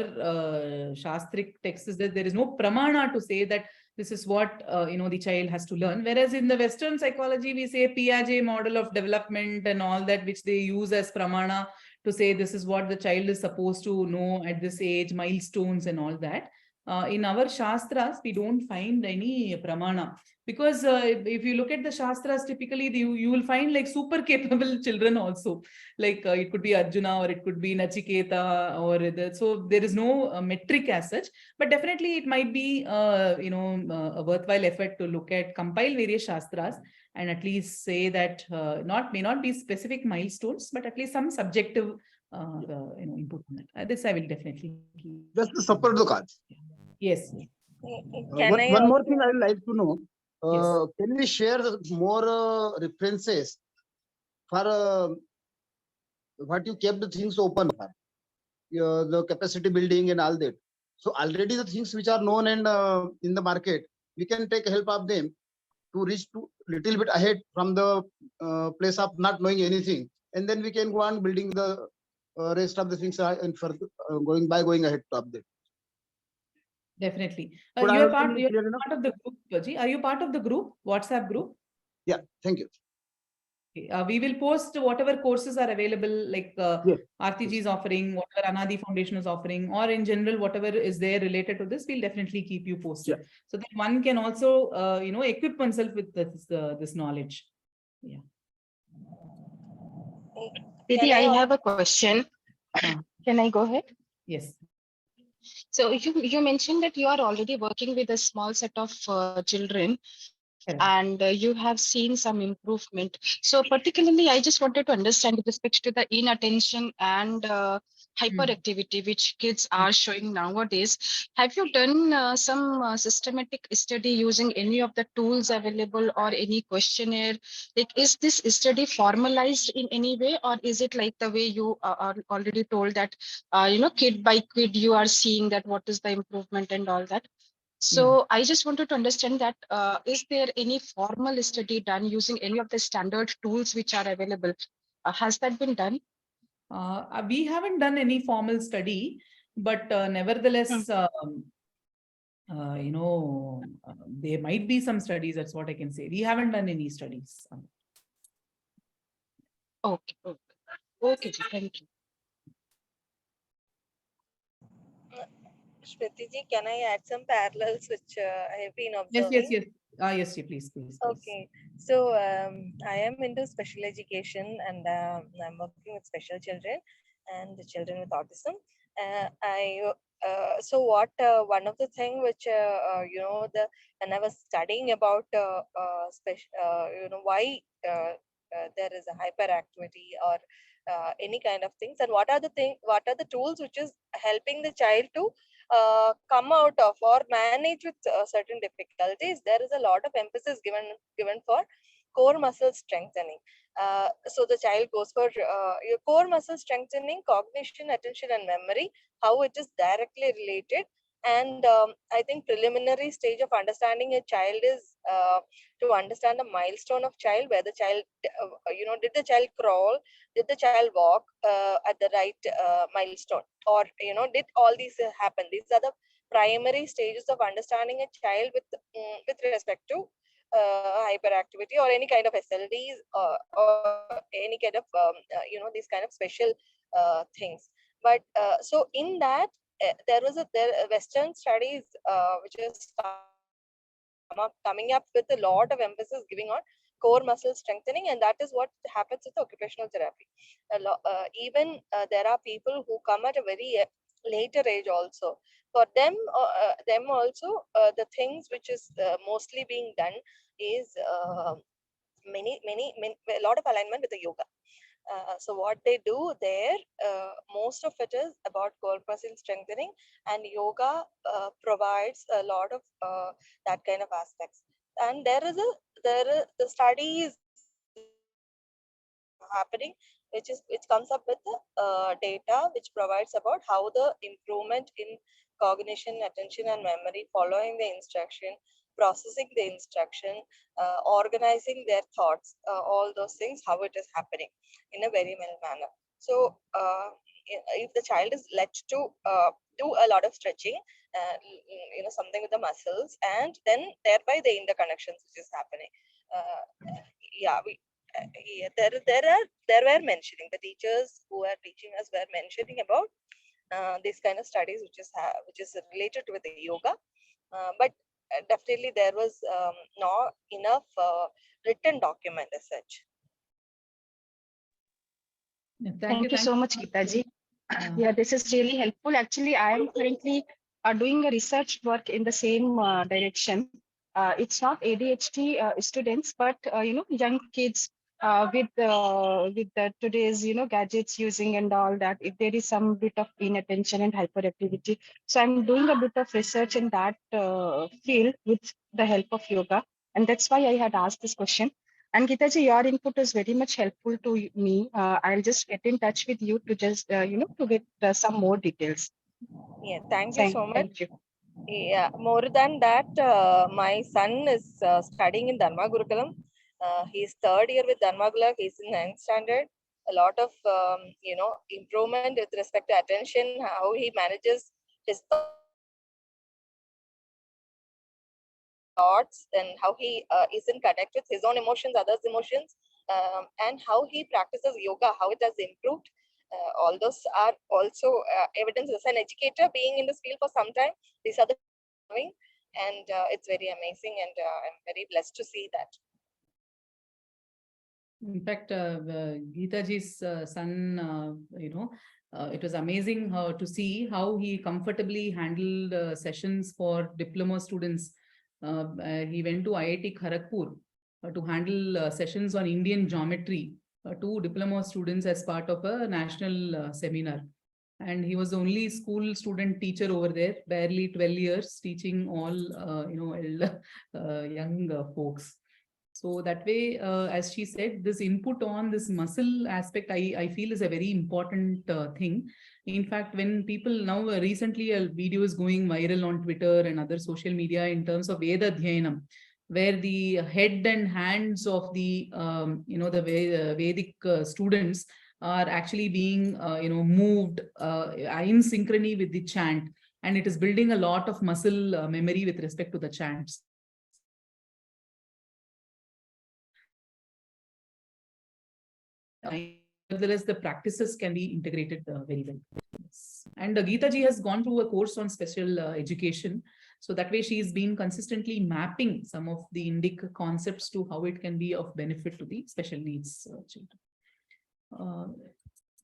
Shastric texts is that there is no pramana to say that this is what the child has to learn. Whereas in the Western psychology, we say Piaget model of development and all that, which they use as pramana to say this is what the child is supposed to know at this age, milestones and all that. In our Shastras, we don't find any pramana. Because if you look at the Shastras, typically you will find like super capable children also. Like it could be Arjuna or it could be Nachiketa so there is no metric as such. But definitely it might be a worthwhile effort to look at, compile various Shastras and at least say that may not be specific milestones, but at least some subjective input on that. This I will definitely keep. Just to support the cause. Yes. One more thing I would like to know. Yes. Can we share more references for what you kept the things open for? The capacity building and all that. So already the things which are known and in the market, we can take help of them to reach to little bit ahead from the place of not knowing anything, and then we can go on building the rest of the things and further going ahead of that. Definitely. Could I You're have part been clear enough? of the group, Ji. Are you part of the group, WhatsApp group? Yeah, thank you. Okay. We will post whatever courses are available, like Yes. RTG is offering, whatever Anaadi Foundation is offering, or in general, whatever is there related to this, we'll definitely keep you posted. Yeah. So that one can also, equip oneself with this knowledge. Yeah. Didi, I have a question. Can I go ahead? Yes. So you mentioned that you are already working with a small set of children. Correct. And you have seen some improvement. So particularly, I just wanted to understand with respect to the inattention and hyperactivity which kids are showing nowadays. Have you done some systematic study using any of the tools available or any questionnaire? Like, is this study formalized in any way, or is it like the way you are already told that, kid by kid, you are seeing that what is the improvement and all that? So I just wanted to understand that, is there any formal study done using any of the standard tools which are available? Has that been done? We haven't done any formal study, but nevertheless, there might be some studies. That's what I can say. We haven't done any studies. Okay. Okay, thank you. Smrithi ji, can I add some parallels which I have been observing? Yes. Yes, please. Okay, so I am into special education and I'm working with special children and the children with autism. One of the thing which when I was studying about why there is a hyperactivity or any kind of things, and what are the tools which is helping the child to come out of or manage with certain difficulties. There is a lot of emphasis given for core muscle strengthening. So the child goes for your core muscle strengthening, cognition, attention, and memory, how it is directly related. And I think preliminary stage of understanding a child is to understand the milestone of child, where the child, did the child crawl, did the child walk at the right milestone, or did all these happen? These are the primary stages of understanding a child with respect to hyperactivity or any kind of SLDs or any kind of these kind of special things. But so in that there Western studies which is coming up with a lot of emphasis giving on core muscle strengthening, and that is what happens with occupational therapy. Even there are people who come at a very later age also. For them also, the things which is mostly being done is a lot of alignment with the yoga. So what they do there, most of it is about corpus strengthening, and yoga provides a lot of that kind of aspects. And the studies happening, which comes up with the data which provides about how the improvement in cognition, attention, and memory following the instruction, processing the instruction, organizing their thoughts, all those things, how it is happening in a very well manner. So if the child is let to do a lot of stretching, something with the muscles, and then thereby the interconnections which is happening. Yeah, there were mentioning, the teachers who are teaching us were mentioning about this kind of studies which is related with the yoga, but definitely there was not enough written document as such. Thank you so much, Geetaji. Yeah, this is really helpful. Actually, I am currently doing a research work in the same direction. It's not ADHD students, but young kids with the today's gadgets using and all that. If there is some bit of inattention and hyperactivity, so I'm doing a bit of research in that field with the help of yoga, and that's why I had asked this question. And Geetaji, your input is very much helpful to me. I'll just get in touch with you to just, to get some more details. Yeah, thank you so much. Thank you. Yeah, more than that, my son is studying in Dharma Gurukulam. He's third year with Dharma Gurukulam. He's in 9th standard. A lot of, improvement with respect to attention, how he manages his thoughts, and how he is in connect with his own emotions, others' emotions, and how he practices yoga, how it has improved. All those are also evidence as an educator being in this field for some time. These are the doing, and it's very amazing, and I'm very blessed to see that. In fact, Geetaji's son, it was amazing to see how he comfortably handled sessions for diploma students. He went to IIT Kharagpur to handle sessions on Indian geometry to diploma students as part of a national seminar. And he was the only school student teacher over there, barely 12 years, teaching all, young folks. So that way, as she said, this input on this muscle aspect, I feel is a very important thing. In fact, when people now recently a video is going viral on Twitter and other social media in terms of Veda Dhyanam, where the head and hands of the, the Vedic students are actually being, moved in synchrony with the chant. And it is building a lot of muscle memory with respect to the chants. Nevertheless, the practices can be integrated very well. Yes. And Geeta ji has gone through a course on special education. So that way she has been consistently mapping some of the Indic concepts to how it can be of benefit to the special needs children.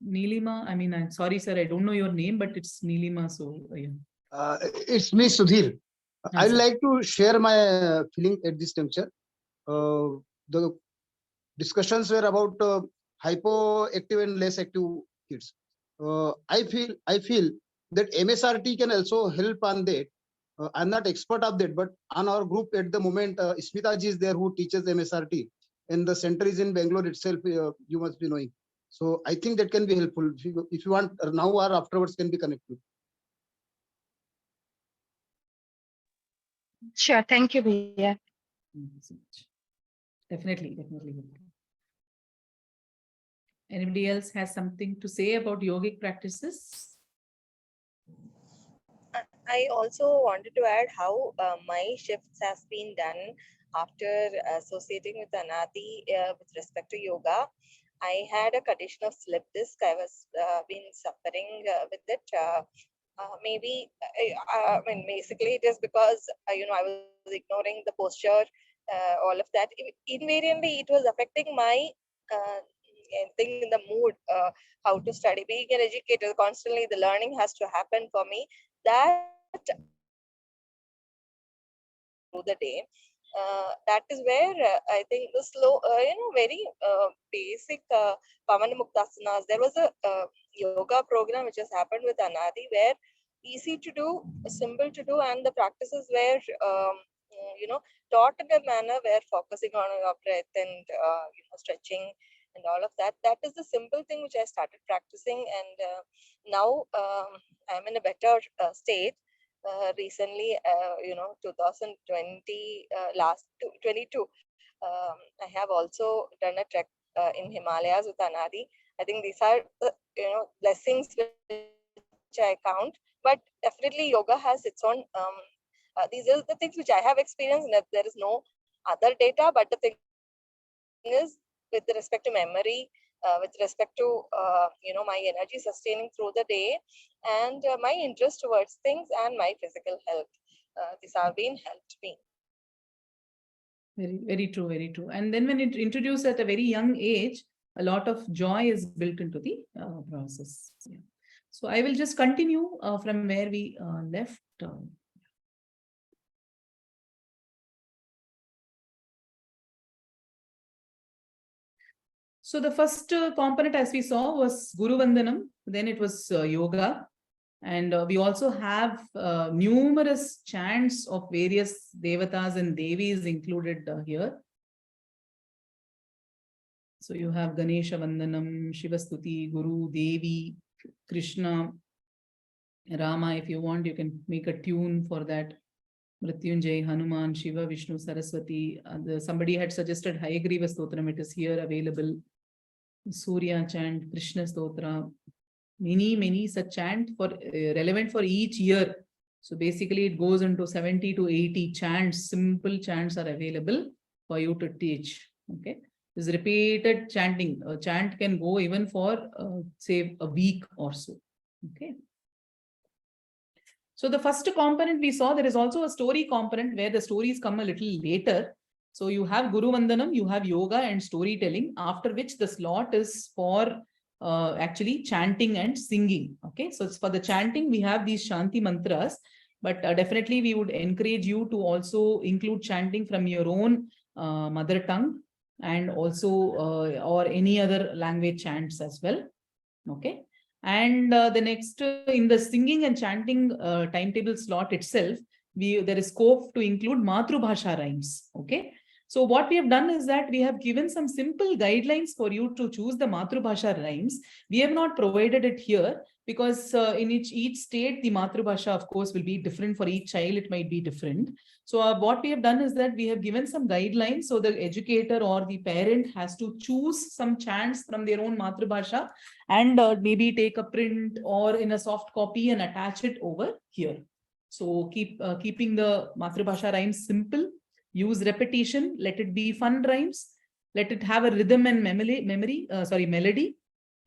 Neelima, I mean, I'm sorry, sir, I don't know your name, but it's Neelima. So yeah. It's me, Sudhir. Yes, I'd sir. like to share my feeling at this juncture. The discussions were about hypoactive and less active kids. I feel that MSRT can also help on that. I'm not expert of that, but on our group at the moment, Smita ji is there who teaches MSRT, and the center is in Bangalore itself. You must be knowing. So I think that can be helpful. If you want now or afterwards, can be connected. Sure. Thank you, Bhaiya. Thank you so much. Definitely. Anybody else has something to say about yogic practices? I also wanted to add how my shifts has been done after associating with Anaadi with respect to yoga. I had a condition of slip disc. I was been suffering with it. Maybe I mean, basically it is because I was ignoring the posture, all of that. Invariantly, it was affecting my thing in the mood, how to study. Being an educator, constantly the learning has to happen for me. That through the day, that is where I think the slow, very basic Pavana Muktasanas. There was a yoga program which has happened with Anadi where easy to do, simple to do, and the practices were, taught in a manner where focusing on your breath and, stretching and all of that. That is the simple thing which I started practicing, and now I'm in a better state. Recently, 2020, last 22, I have also done a trek in Himalayas with Anadi. I think these are blessings which I count, but definitely yoga has its own. These are the things which I have experienced. And there is no other data, but the thing is, with respect to memory, with respect to my energy sustaining through the day, and my interest towards things and my physical health, these have been helped me. Very, very true, very true. And then when it introduced at a very young age, a lot of joy is built into the process. Yeah. So I will just continue from where we left. So the first component, as we saw, was Guru Vandanam. Then it was yoga. And we also have numerous chants of various devatas and devis included here. So you have Ganesha Vandanam, Shivastuti, Guru, Devi, Krishna, Rama. If you want, you can make a tune for that. Mrityunjay, Hanuman, Shiva, Vishnu, Saraswati. Somebody had suggested Hayagriva Stotram. It is here available. Surya chant, Krishna Stotra. Many such chant for relevant for each year. So basically it goes into 70 to 80 chants. Simple chants are available for you to teach. Okay. This repeated chanting. A chant can go even for say a week or so. Okay. So the first component we saw, there is also a story component where the stories come a little later. So you have Guru Vandanam, you have yoga and storytelling, after which the slot is for actually chanting and singing. Okay, so it's for the chanting, we have these Shanti mantras, but definitely we would encourage you to also include chanting from your own mother tongue and also or any other language chants as well. Okay. And the next in the singing and chanting timetable slot itself, there is scope to include Matrubhasha rhymes. Okay. So what we have done is that we have given some simple guidelines for you to choose the Matrubhasha rhymes. We have not provided it here because in each state, the Matrubhasha, of course, will be different for each child. It might be different. So what we have done is that we have given some guidelines. So the educator or the parent has to choose some chants from their own Matrubhasha and maybe take a print or in a soft copy and attach it over here. So keeping the Matrubhasha rhymes simple, use repetition, let it be fun rhymes, let it have a rhythm and melody,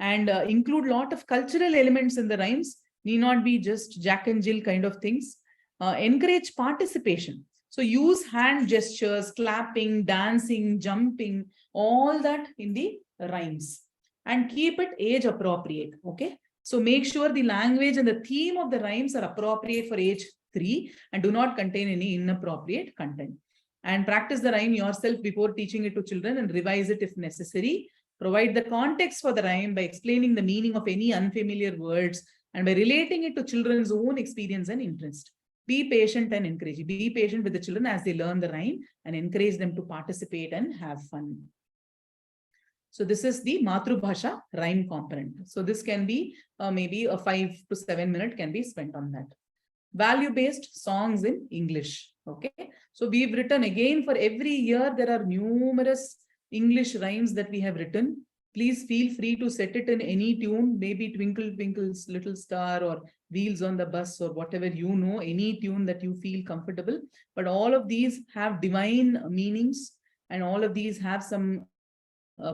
and include lot of cultural elements in the rhymes, need not be just Jack and Jill kind of things. Encourage participation. So use hand gestures, clapping, dancing, jumping, all that in the rhymes. And keep it age appropriate. Okay. So make sure the language and the theme of the rhymes are appropriate for age 3 and do not contain any inappropriate content. And practice the rhyme yourself before teaching it to children and revise it if necessary. Provide the context for the rhyme by explaining the meaning of any unfamiliar words and by relating it to children's own experience and interest. Be patient and encourage. Be patient with the children as they learn the rhyme and encourage them to participate and have fun. So this is the Matrubhasha rhyme component. So this can be maybe a 5 to 7 minutes can be spent on that. Value-based songs in English. Okay. So we've written again for every year, there are numerous English rhymes that we have written. Please feel free to set it in any tune, maybe Twinkle Twinkle's Little Star or Wheels on the Bus or whatever you know, any tune that you feel comfortable. But all of these have divine meanings and all of these have some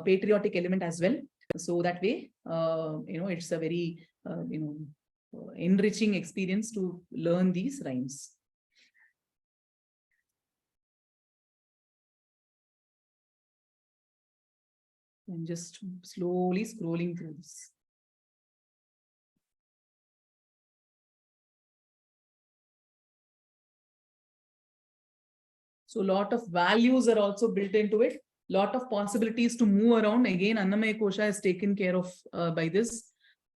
patriotic element as well. So that way, it's a very, enriching experience to learn these rhymes. I'm just slowly scrolling through this. So a lot of values are also built into it. Lot of possibilities to move around. Again, Annamaya Kosha is taken care of by this.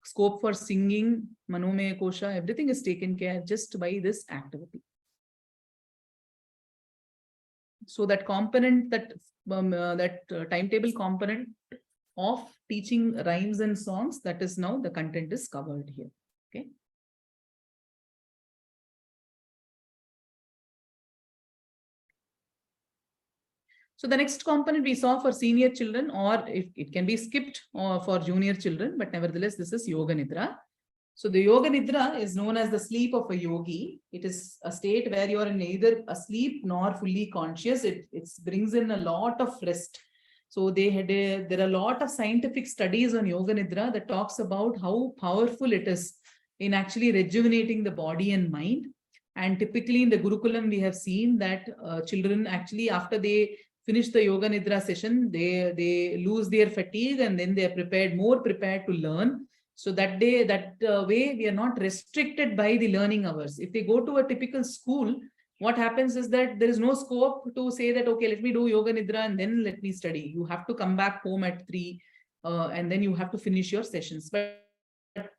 Scope for singing, Manomaya Kosha, everything is taken care just by this activity. So that component, that timetable component of teaching rhymes and songs, that is now the content is covered here. Okay. So the next component we saw for senior children, or it can be skipped for junior children, but nevertheless, this is Yoga Nidra. So the Yoga Nidra is known as the sleep of a yogi. It is a state where you are neither asleep nor fully conscious. It brings in a lot of rest. So there are a lot of scientific studies on Yoga Nidra that talks about how powerful it is in actually rejuvenating the body and mind. And typically in the Gurukulam, we have seen that children actually, after they finish the Yoga Nidra session, they lose their fatigue and then they are more prepared to learn. So that way, we are not restricted by the learning hours. If they go to a typical school, what happens is that there is no scope to say that, okay, let me do Yoga Nidra and then let me study. You have to come back home at 3 and then you have to finish your sessions. But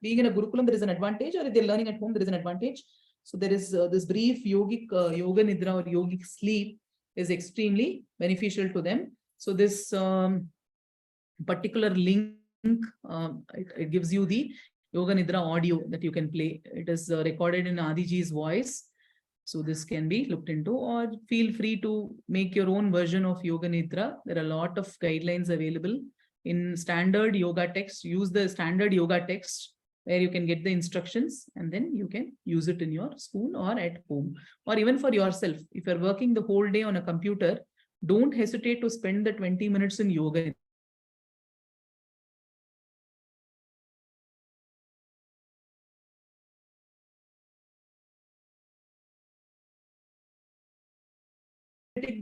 being in a Gurukulam, there is an advantage, or if they're learning at home, there is an advantage. So there is this brief yogic Yoga Nidra or yogic sleep is extremely beneficial to them. So this particular link, it gives you the Yoga Nidra audio that you can play. It is recorded in Adiji's voice. So this can be looked into, or feel free to make your own version of Yoga Nidra. There are a lot of guidelines available in standard yoga text. Use the standard yoga text where you can get the instructions and then you can use it in your school or at home, or even for yourself. If you're working the whole day on a computer, don't hesitate to spend the 20 minutes in Yoga.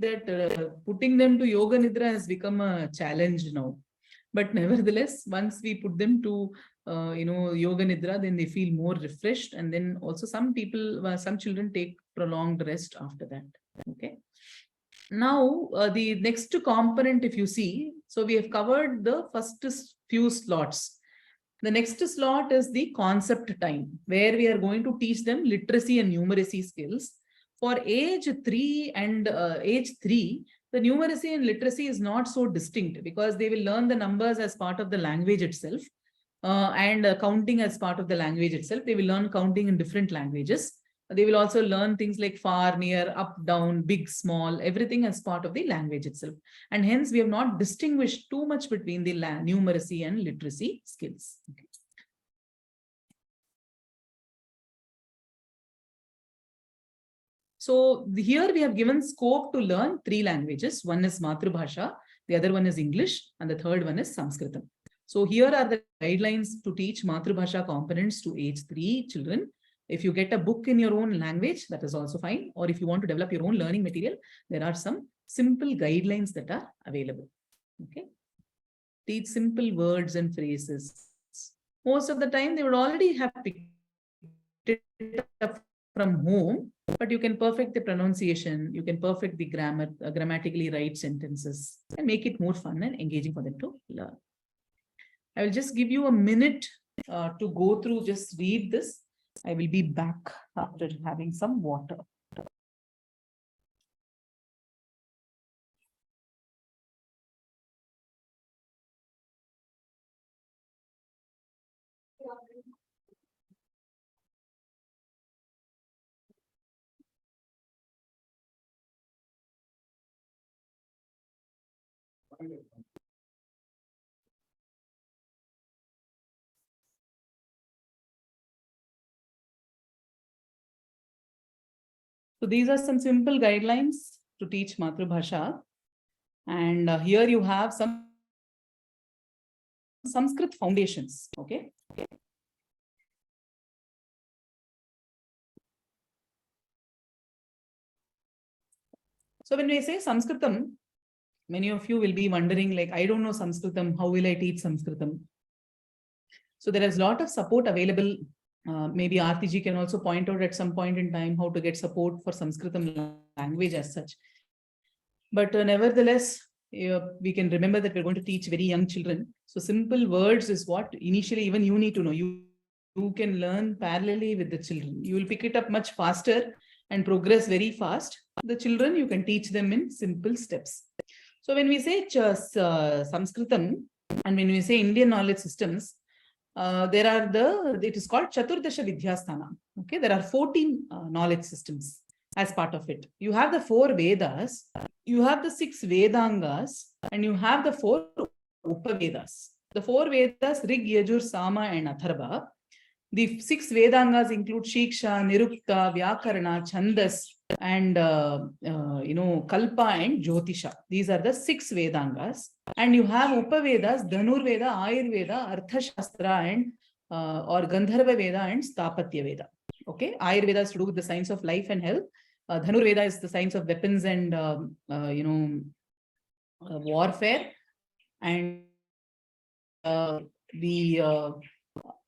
That putting them to Yoga Nidra has become a challenge now. But nevertheless, once we put them to Yoga Nidra, then they feel more refreshed. And then also some children take prolonged rest after that. Okay. Now, the next component, if you see, so we have covered the first few slots. The next slot is the concept time, where we are going to teach them literacy and numeracy skills. For age 3 and age 3, the numeracy and literacy is not so distinct because they will learn the numbers as part of the language itself and counting as part of the language itself. They will learn counting in different languages. They will also learn things like far, near, up, down, big, small, everything as part of the language itself. And hence, we have not distinguished too much between the numeracy and literacy skills. Okay. So here we have given scope to learn 3 languages. One is Matrubhasha, the other one is English, and the third one is Sanskritam. So here are the guidelines to teach Matrubhasha components to age 3 children. If you get a book in your own language, that is also fine. Or if you want to develop your own learning material, there are some simple guidelines that are available. Okay. Teach simple words and phrases. Most of the time, they would already have picked it up from home, but you can perfect the pronunciation, you can perfect the grammar, grammatically right sentences, and make it more fun and engaging for them to learn. I will just give you a minute to go through, just read this. I will be back after having some water. So these are some simple guidelines to teach Matrubhasha. And here you have some Sanskrit foundations. Okay. So when we say Sanskritam, many of you will be wondering, like, I don't know Sanskritam, how will I teach Sanskritam? So there is a lot of support available. Maybe Aarti ji can also point out at some point in time how to get support for Sanskritam language as such. But nevertheless, we can remember that we're going to teach very young children. So simple words is what initially even you need to know. You can learn parallelly with the children. You will pick it up much faster and progress very fast. The children, you can teach them in simple steps. So when we say Sanskritam and when we say Indian knowledge systems, it is called Chaturdasha Vidyasthana. Okay, there are 14 knowledge systems as part of it. You have the 4 Vedas, you have the 6 Vedangas, and you have the 4 Upavedas. The 4 Vedas, Rig, Yajur, Sama, and Atharva. The 6 Vedangas include Shiksha, Nirukta, Vyakarana, Chandas, and Kalpa and Jyotisha. These are the 6 Vedangas. And you have Upavedas, Dhanurveda, Ayurveda, Arthashastra, and or Gandharva Veda and Stapatya Veda. Okay, Ayurveda is to do with the science of life and health. Dhanurveda is the science of weapons and warfare. And the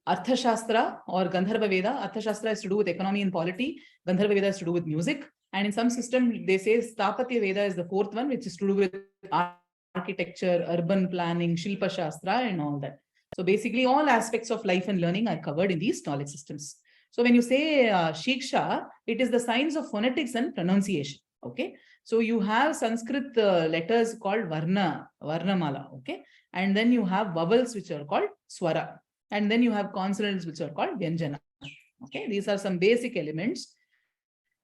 Arthashastra or Gandharva Veda. Arthashastra is to do with economy and polity. Gandharva Veda is to do with music. And in some system, they say Stapatya Veda is the 4th one, which is to do with architecture, urban planning, Shilpa Shastra, and all that. So basically, all aspects of life and learning are covered in these knowledge systems. So when you say Shiksha, it is the science of phonetics and pronunciation. Okay. So you have Sanskrit letters called Varnamala. Okay. And then you have vowels which are called Swara. And then you have consonants which are called Vyanjana. Okay, these are some basic elements.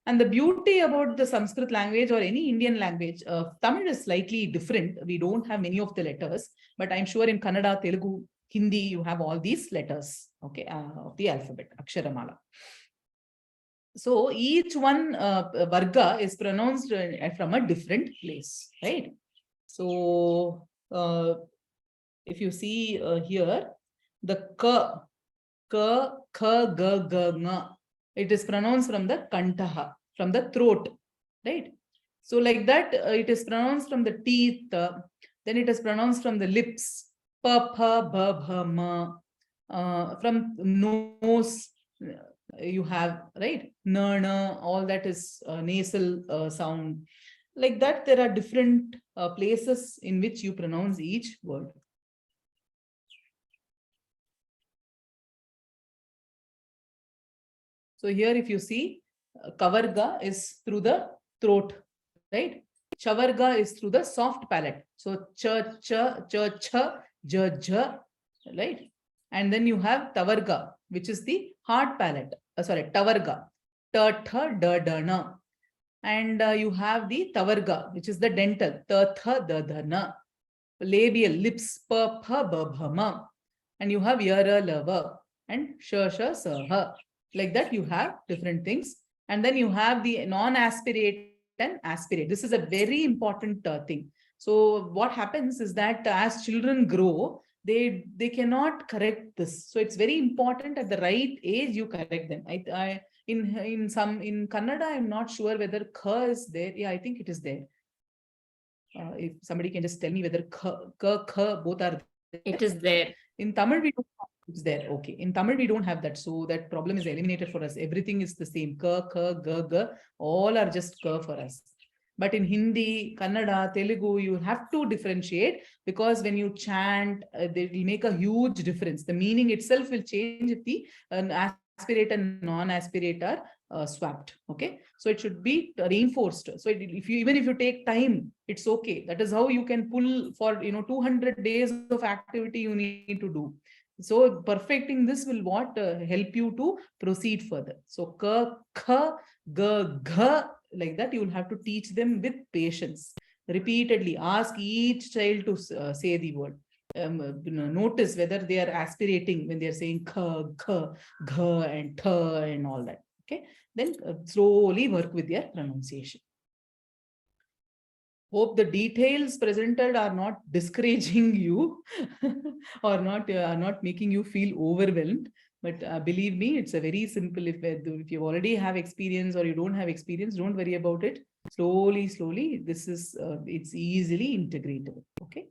And the beauty about the Sanskrit language or any Indian language, Tamil is slightly different. We don't have many of the letters, but I'm sure in Kannada, Telugu, Hindi, you have all these letters, okay, of the alphabet, Aksharamala. So each one varga is pronounced from a different place, right? So if you see here, the ka, kha, ga, nga, it is pronounced from the kantaha, from the throat, right? So like that, it is pronounced from the teeth, then it is pronounced from the lips, pa, pha, ba, bha, ma, from nose, you have, right? Na, na, all that is nasal sound. Like that, there are different places in which you pronounce each word. So here, if you see, Kavarga is through the throat, right? Chavarga is through the soft palate. So cha, cha, cha, cha, ja, ja, right? And then you have Tavarga, which is the hard palate. Tavarga, ta, tha, da, da, na. And you have the Tavarga, which is the dental, ta, tha, da, da, na. Labial, lips, pa, pha, ba, bha, ma. And you have yara, lava, and sha, sha, sa, ha. Like that, you have different things. And then you have the non-aspirate and aspirate. This is a very important thing. So what happens is that as children grow, they cannot correct this. So it's very important at the right age you correct them. In Kannada, I'm not sure whether kha is there. Yeah, I think it is there. If somebody can just tell me whether kha both are there. It is there. In Tamil, we don't have it's there. Okay. In Tamil, we don't have that. So that problem is eliminated for us. Everything is the same. Ka, kha, ga, ga. All are just ka for us. But in Hindi, Kannada, Telugu, you have to differentiate because when you chant, they will make a huge difference. The meaning itself will change if the aspirate and non-aspirate are swapped. Okay. So it should be reinforced. So even if you take time, it's okay. That is how you can pull for 200 days of activity you need to do. So perfecting this will help you to proceed further. So ka, kha, ga, gha, like that you will have to teach them with patience. Repeatedly ask each child to say the word. Notice whether they are aspirating when they are saying kha, kha, gha, and tha, and all that. Okay. Then slowly work with their pronunciation. Hope the details presented are not discouraging you or not making you feel overwhelmed. But believe me, it's a very simple. If you already have experience or you don't have experience, don't worry about it. Slowly, this is it's easily integratable. Okay.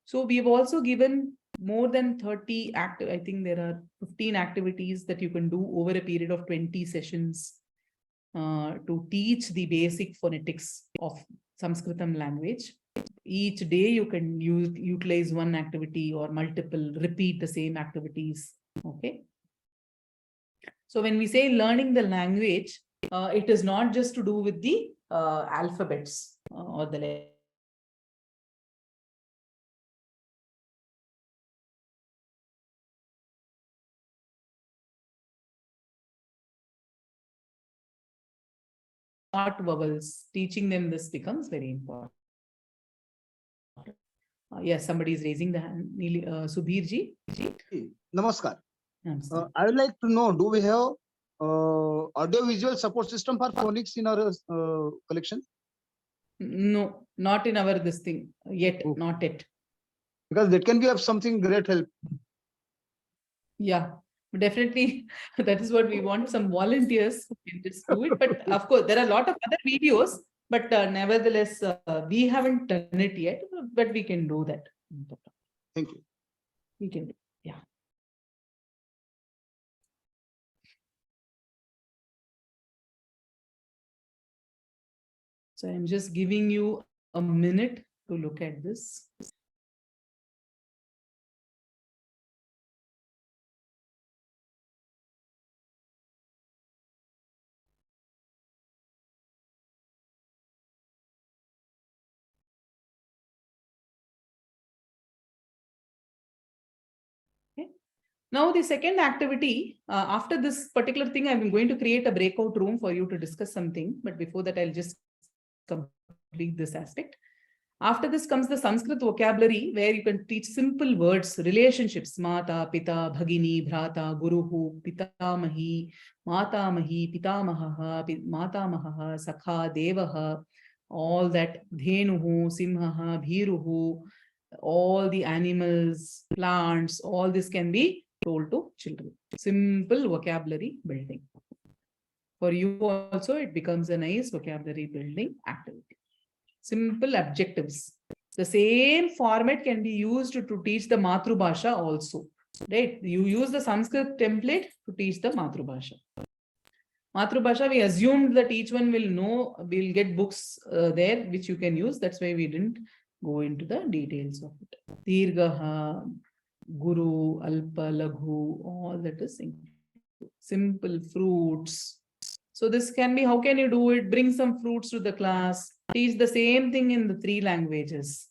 So we have also given more than 30 I think there are 15 activities that you can do over a period of 20 sessions to teach the basic phonetics of Sanskritam language. Each day you can utilize one activity or multiple, repeat the same activities. Okay. So when we say learning the language, it is not just to do with the alphabets or the letters. Short vowels, teaching them this becomes very important. Yes, somebody is raising the hand. Subhir ji. Namaskar. I would like to know, do we have audio-visual support system for phonics in our collection? No, not in our this thing yet, not yet. Because that can be of something great help. Yeah, definitely. That is what we want, some volunteers who can just do it. But of course, there are a lot of other videos, but nevertheless, we haven't done it yet, but we can do that. Thank you. We can do, yeah. So I'm just giving you a minute to look at this. Okay. Now the second activity, after this particular thing, I'm going to create a breakout room for you to discuss something. But before that, I'll just complete this aspect. After this comes the Sanskrit vocabulary, where you can teach simple words, relationships, mata, pita, bhagini, bhrata, guruhu, pitamahi, matamahi, pitamaha, matamaha, sakha, devaha, all that, dhenuhu, simhaha, bhiruhu, all the animals, plants, all this can be told to children. Simple vocabulary building. For you also, it becomes a nice vocabulary building activity. Simple adjectives. The same format can be used to teach the Matrubhasha also. Right? You use the Sanskrit template to teach the Matrubhasha. Matrubhasha, we assumed that each one will know, we'll get books there which you can use. That's why we didn't go into the details of it. Dirgaha, Guru, Alpa, Laghu, all that is simple fruits. So this can be, how can you do it? Bring some fruits to the class. Teach the same thing in the 3 languages.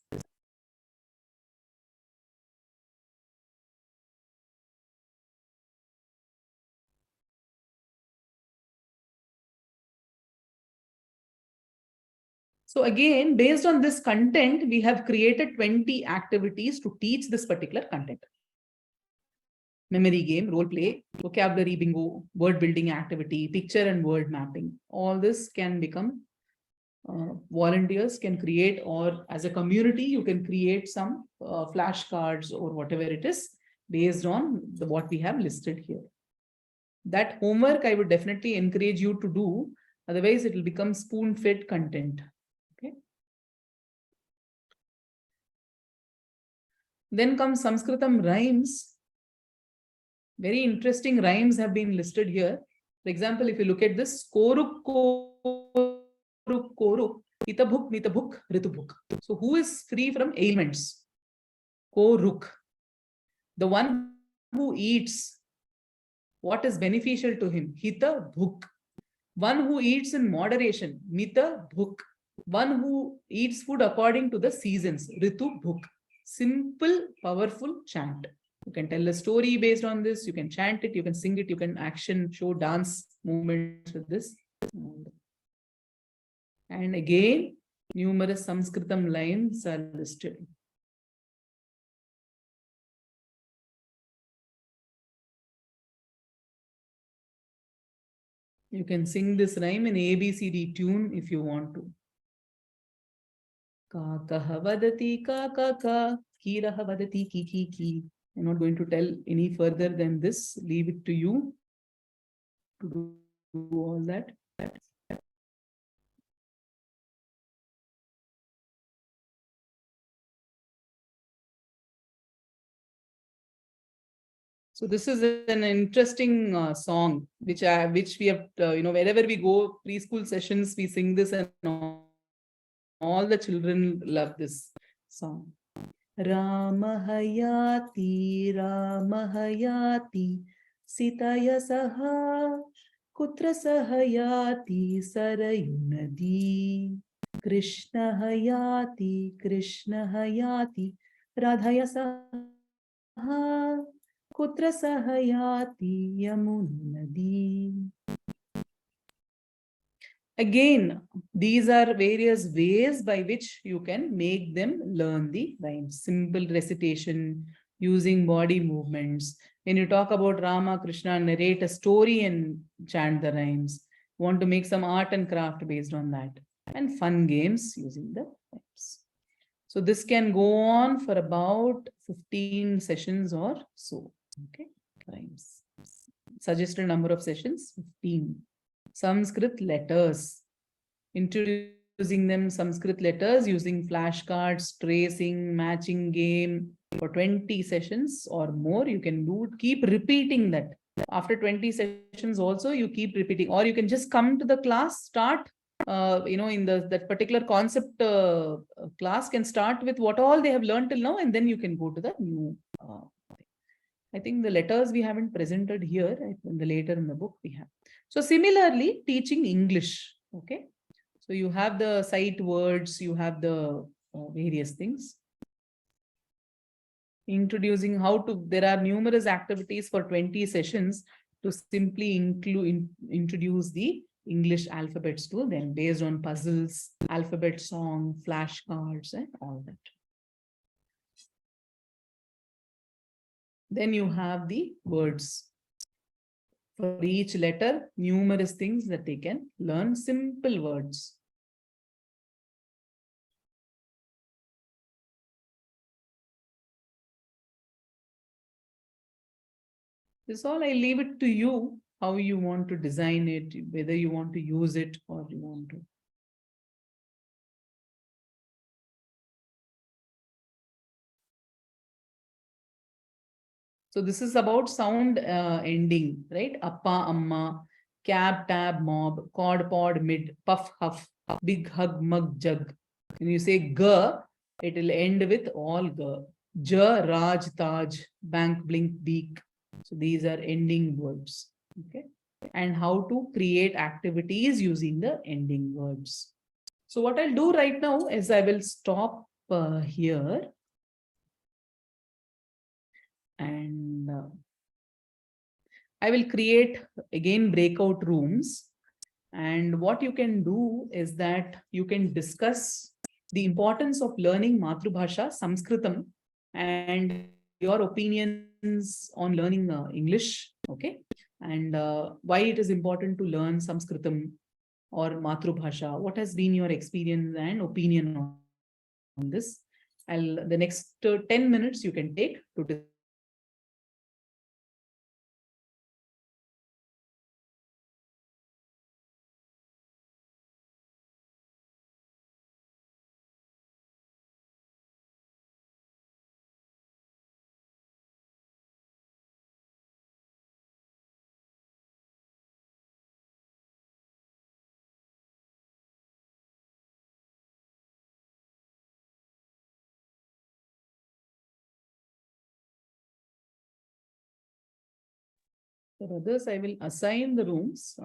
So again, based on this content, we have created 20 activities to teach this particular content. Memory game, role play, vocabulary bingo, word building activity, picture and word mapping. All this can become volunteers can create, or as a community, you can create some flashcards or whatever it is based on what we have listed here. That homework I would definitely encourage you to do. Otherwise, it will become spoon-fed content. Okay. Then comes Sanskritam rhymes. Very interesting rhymes have been listed here. For example, if you look at this, koruk, koruk, koruk, itabhuk, nitabhuk, ritubhuk. So who is free from ailments? Koruk. The one who eats, what is beneficial to him? Hita bhuk. One who eats in moderation, mita bhuk. One who eats food according to the seasons, ritu bhuk. Simple, powerful chant. You can tell a story based on this. You can chant it. You can sing it. You can action, show dance movements with this. And again, numerous Sanskritam lines are listed. You can sing this rhyme in ABCD tune if you want to. Kakaha vadati kakaka, kiraha vadati ki. I'm not going to tell any further than this. Leave it to you to do all that. So this is an interesting song, which we have, wherever we go, preschool sessions, we sing this and all. all the children love this song. Ramahayati, Ramahayati, Sitaya Saha, Kutra Sahayati, Sarayunadi, Krishna Hayati, Krishna Hayati, Radhaya Saha, Kutra Sahayati, Yamunadi. Again, these are various ways by which you can make them learn the rhymes. Simple recitation using body movements. When you talk about Rama, Krishna, narrate a story and chant the rhymes. Want to make some art and craft based on that. And fun games using the rhymes. So this can go on for about 15 sessions or so. Okay, rhymes. Suggested number of sessions, 15. Sanskrit letters. Introducing them Sanskrit letters using flashcards, tracing, matching game for 20 sessions or more. You can do, keep repeating that. After 20 sessions also, you keep repeating, or you can just come to the class, start, in that particular concept class can start with what all they have learned till now, and then you can go to the new I think the letters we haven't presented here, in the later in the book we have. So similarly, teaching English, okay? So you have the sight words, you have the various things. Introducing how to, there are numerous activities for 20 sessions to simply introduce the English alphabets to them based on puzzles, alphabet song, flashcards, and all that. Then you have the words. For each letter, numerous things that they can learn, simple words. This all I leave it to you, how you want to design it, whether you want to use it or you want to. So this is about sound ending, right? Appa, amma, cab, tab, mob, cod, pod, mid, puff, huff, big hug, mug, jug. When you say g, it will end with all g. J, Raj, Taj, bank, blink, beak. So these are ending words. Okay. And how to create activities using the ending words. So what I'll do right now is I will stop here. And I will create again breakout rooms. And what you can do is that you can discuss the importance of learning Matrubhasha, Sanskritam, and your opinions on learning English, okay? And why it is important to learn Sanskritam or Matrubhasha. What has been your experience and opinion on this? The next 10 minutes you can take to For others, I will assign the rooms.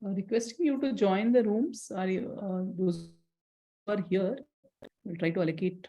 requesting you to join the rooms. Are you, those who are here, we'll try to allocate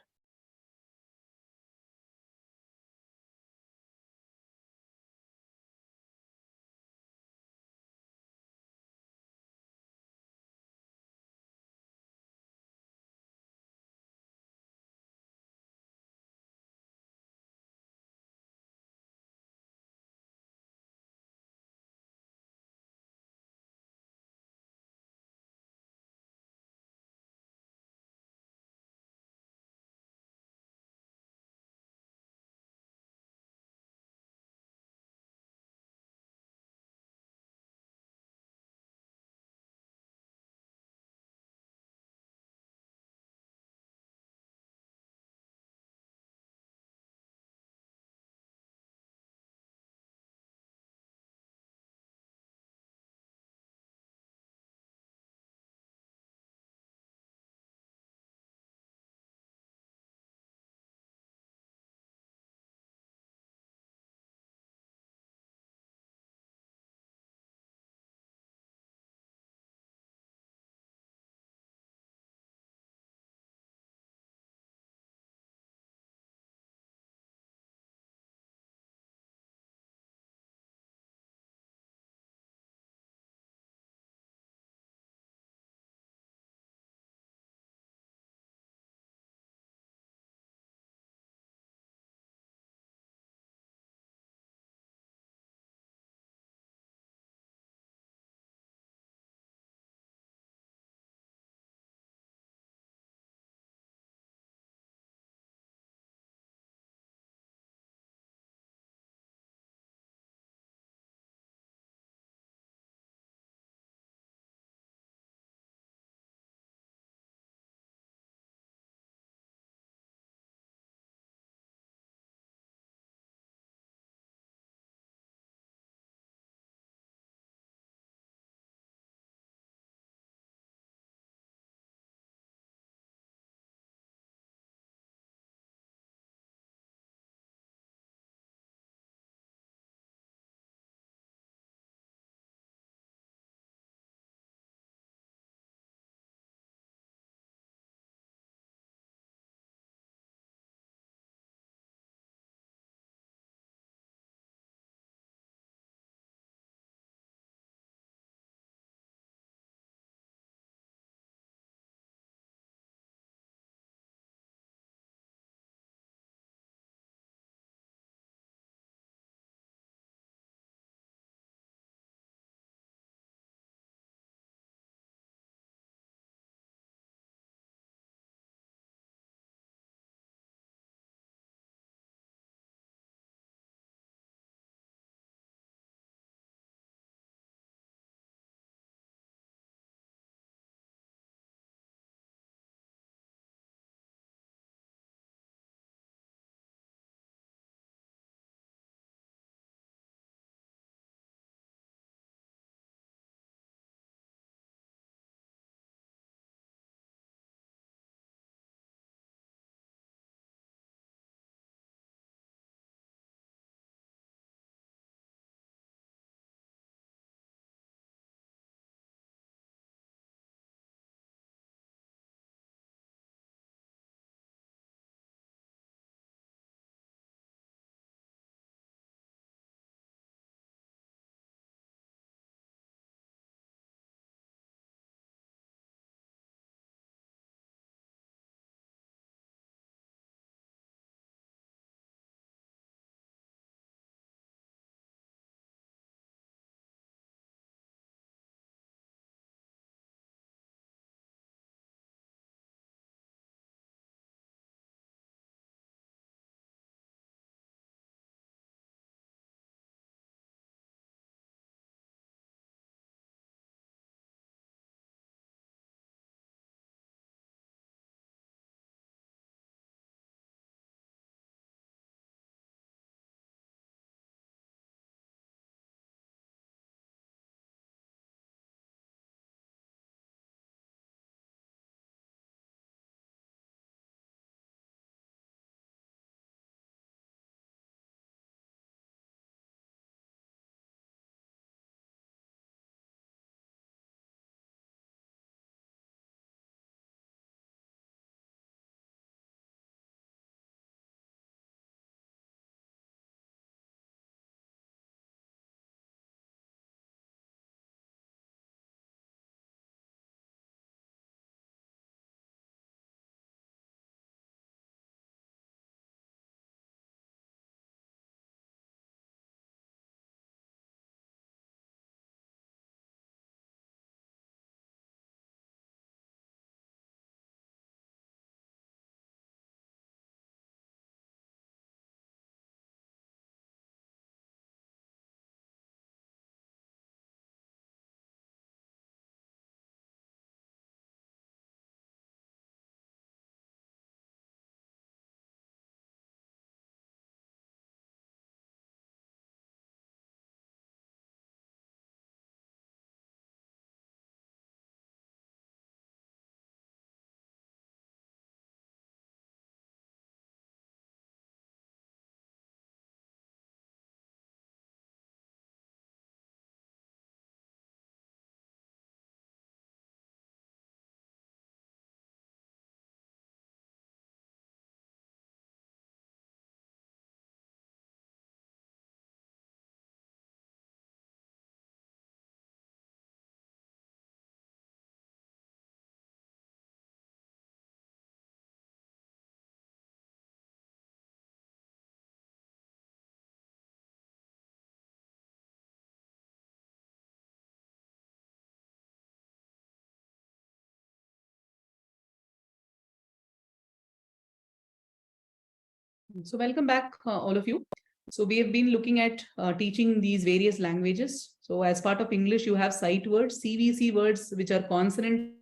So welcome back, all of you. So we have been looking at teaching these various languages. So as part of English, you have sight words, CVC words, which are consonant,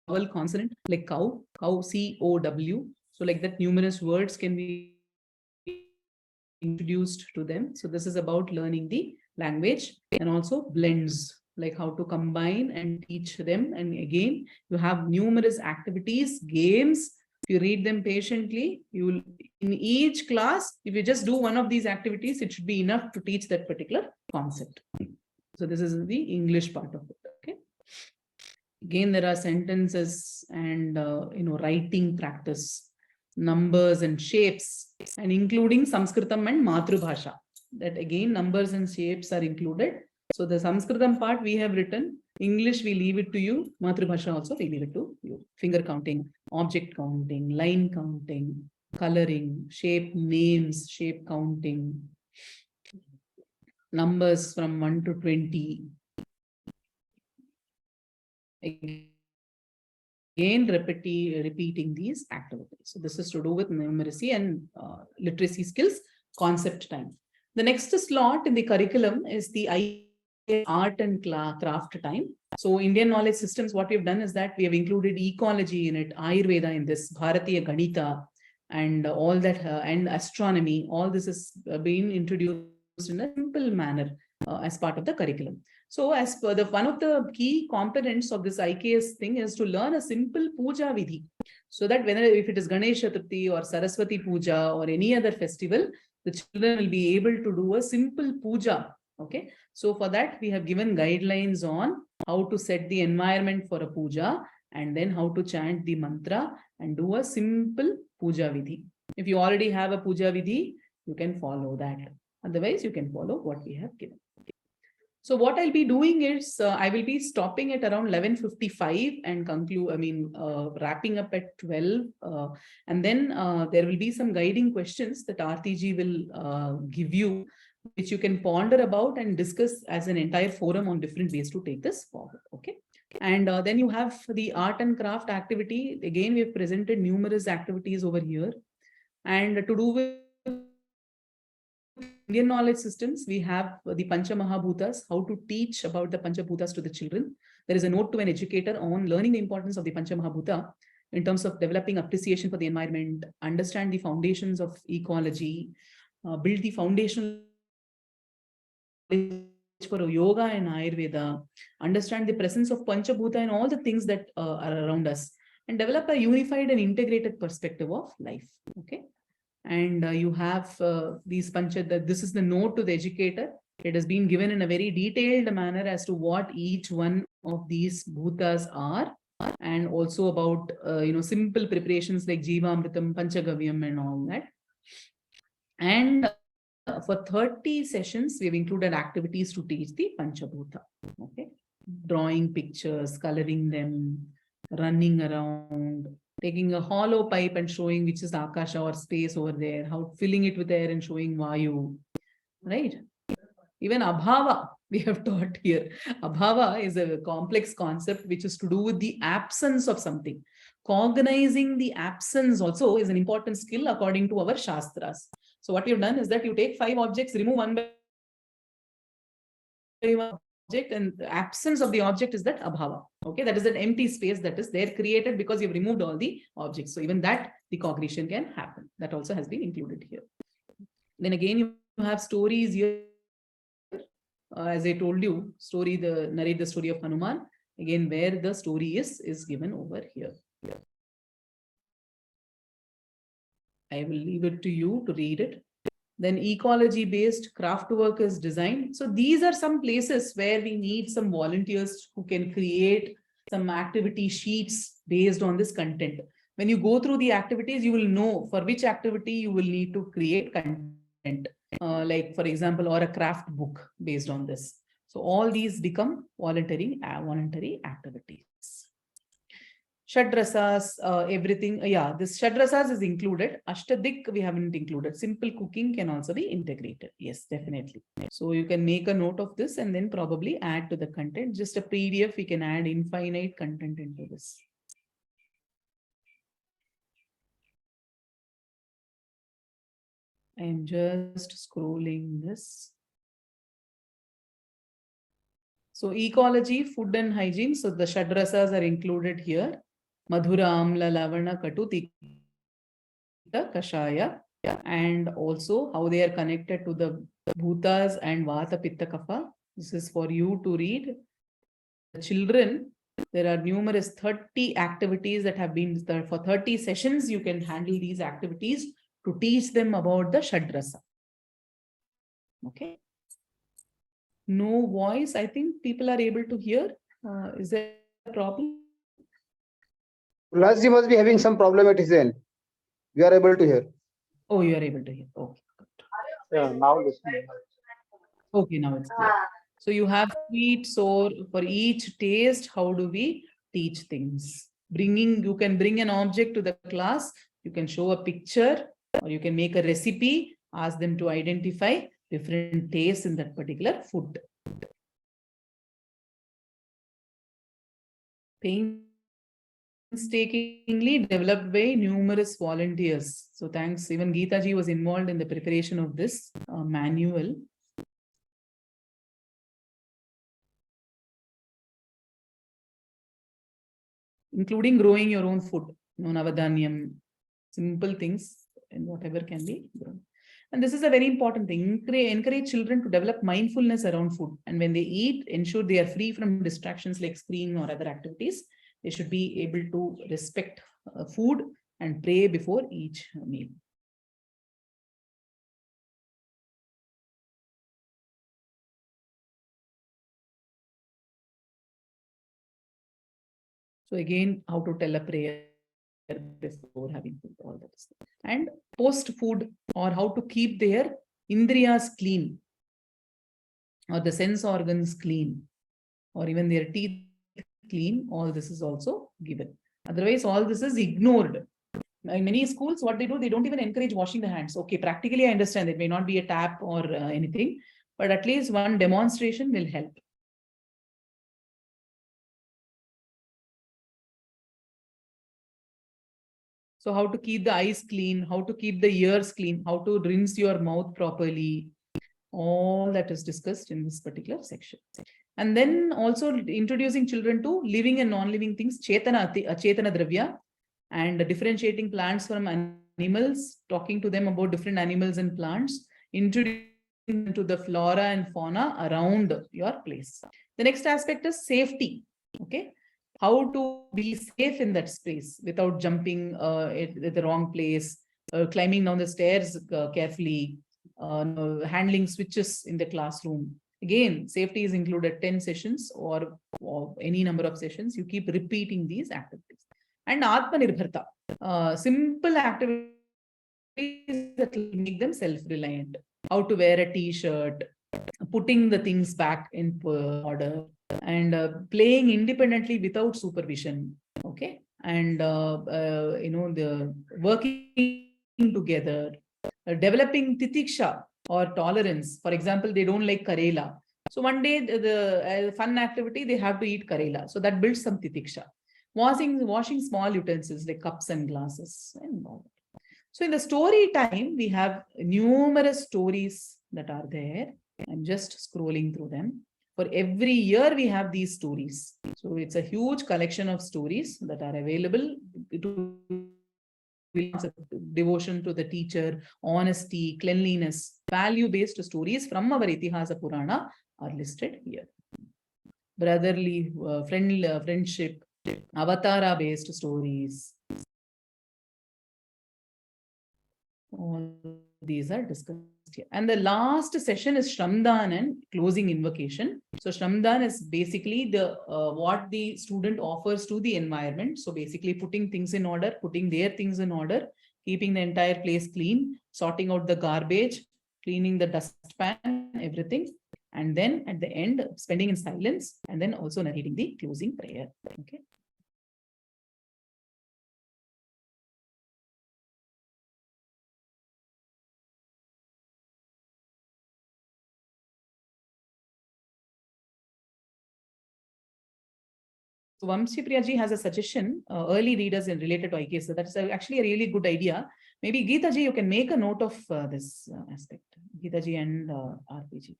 vowel consonant, like cow, C-O-W. So like that, numerous words can be introduced to them. So this is about learning the language, and also blends, like how to combine and teach them. And again, you have numerous activities, games. If you read them patiently, you will, in each class, if you just do one of these activities, it should be enough to teach that particular concept. So this is the English part of it. Okay. Again, there are sentences and writing practice, numbers and shapes, and including Sanskritam and Matrubhasha. That again, numbers and shapes are included. So the Sanskritam part we have written, English we leave it to you, Matrubhasha also we leave it to you. Finger counting, object counting, line counting, coloring, shape names, shape counting, numbers from 1 to 20. Again, repeating these activities. So this is to do with numeracy and literacy skills, concept time. The next slot in the curriculum is the art and craft time. So Indian knowledge systems, what we've done is that we have included ecology in it, Ayurveda in this, Bharatiya Ganita, and all that, and astronomy. All this is being introduced in a simple manner as part of the curriculum. So as per the one of the key components of this IKS thing is to learn a simple puja vidhi, so that whenever, if it is Ganesha Chaturthi or Saraswati Puja or any other festival, the children will be able to do a simple puja. Okay. So for that, we have given guidelines on how to set the environment for a puja, and then how to chant the mantra and do a simple puja vidhi. If you already have a puja vidhi, you can follow that. Otherwise, you can follow what we have given. So what I'll be doing is I will be stopping at around 11:55 and wrapping up at 12. And then there will be some guiding questions that Aarti will give you, which you can ponder about and discuss as an entire forum on different ways to take this forward. Okay. And then you have the art and craft activity. Again, we have presented numerous activities over here. And to do with Indian knowledge systems, we have the Pancha Mahabhutas, how to teach about the Panchabhutas to the children. There is a note to an educator on learning the importance of the Pancha Mahabhuta in terms of developing appreciation for the environment, understand the foundations of ecology, build the foundational for yoga and Ayurveda, understand the presence of Panchabhuta and all the things that are around us, and develop a unified and integrated perspective of life. Okay. And you have these this is the note to the educator. It has been given in a very detailed manner as to what each one of these bhutas are, and also about simple preparations like Jivamritam, Panchagavyam and all that. And for 30 sessions, we have included activities to teach the Panchabhuta. Okay, drawing pictures, coloring them, running around, taking a hollow pipe and showing which is Akasha or space over there, how filling it with air and showing Vayu, right? Even Abhava, we have taught here. Abhava is a complex concept which is to do with the absence of something. Cognizing the absence also is an important skill according to our Shastras. So what you've done is that you take 5 objects, remove one by one object, and the absence of the object is that abhava. Okay, that is an empty space that is there created because you've removed all the objects. So even that, the cognition can happen. That also has been included here. Then again, you have stories here. As I told you, narrate the story of Hanuman. Again, where the story is given over here. I will leave it to you to read it. Then ecology-based craft work is designed. So these are some places where we need some volunteers who can create some activity sheets based on this content. When you go through the activities, you will know for which activity you will need to create content. Like, for example, or a craft book based on this. So all these become voluntary activities. Shadrasas, everything. This Shadrasas is included. Ashtadik we haven't included. Simple cooking can also be integrated. Yes, definitely. So you can make a note of this and then probably add to the content. Just a PDF, we can add infinite content into this. I am just scrolling this. So ecology, food and hygiene. So the shadrasas are included here. Madhura, Amla, Lavana, Katu, Tikta, Kashaya. And also how they are connected to the bhutas and Vata, Pitta, Kapha. This is for you to read. The children, there are numerous 30 activities that have been, for 30 sessions, you can handle these activities to teach them about the Shadrasa. Okay. No voice. I think people are able to hear. Is there a problem? Ulasji must be having some problem at his end. We are able to hear. Oh, you are able to hear. Okay. Yeah, now listening. Okay, now it's clear. So you have sweet, sour. For each taste, how do we teach things? You can bring an object to the class. You can show a picture, or you can make a recipe. Ask them to identify different tastes in that particular food. Painstakingly developed by numerous volunteers. So thanks, even Geeta ji was involved in the preparation of this manual. Including growing your own food, navadanyam, simple things and whatever can be grown. And this is a very important thing. Encourage children to develop mindfulness around food. And when they eat, ensure they are free from distractions like screen or other activities. They should be able to respect food and pray before each meal. So again, how to tell a prayer before having food, all that stuff. And post food, or how to keep their indriyas clean, or the sense organs clean, or even their teeth clean. All this is also given. Otherwise, all this is ignored. In many schools, what they do, they don't even encourage washing the hands. Okay, practically, I understand it may not be a tap or anything, but at least one demonstration will help. So how to keep the eyes clean, how to keep the ears clean, how to rinse your mouth properly. All that is discussed in this particular section. And then also introducing children to living and non-living things, Chetana Dravya, and differentiating plants from animals, talking to them about different animals and plants, introducing them to the flora and fauna around your place. The next aspect is safety. Okay. How to be safe in that space without jumping at the wrong place, climbing down the stairs carefully, handling switches in the classroom. Again, safety is included 10 sessions or any number of sessions. You keep repeating these activities. And Atmanirbharta, simple activities that will make them self-reliant. How to wear a t-shirt, putting the things back in order, and playing independently without supervision. Okay. And, the working together, developing titiksha or tolerance. For example, they don't like Karela. So one day, the fun activity, they have to eat Karela. So that builds some titiksha. Washing small utensils like cups and glasses and all. So in the story time, we have numerous stories that are there. I'm just scrolling through them. For every year, we have these stories. So it's a huge collection of stories that are available to devotion to the teacher, honesty, cleanliness, value-based stories from our Itihasa Purana are listed here. Brotherly, friendship, avatara-based stories. All these are discussed here. And the last session is Shramdan and closing invocation. So Shramdan is basically the what the student offers to the environment. So basically putting things in order, putting their things in order, keeping the entire place clean, sorting out the garbage, cleaning the dustpan, everything. And then at the end, spending in silence, and then also narrating the closing prayer. Okay. So Vamshi Priya ji has a suggestion, early readers in related to IKS. So that's actually a really good idea, Maybe Geeta ji, you can make a note of this aspect. Geeta ji and RPG.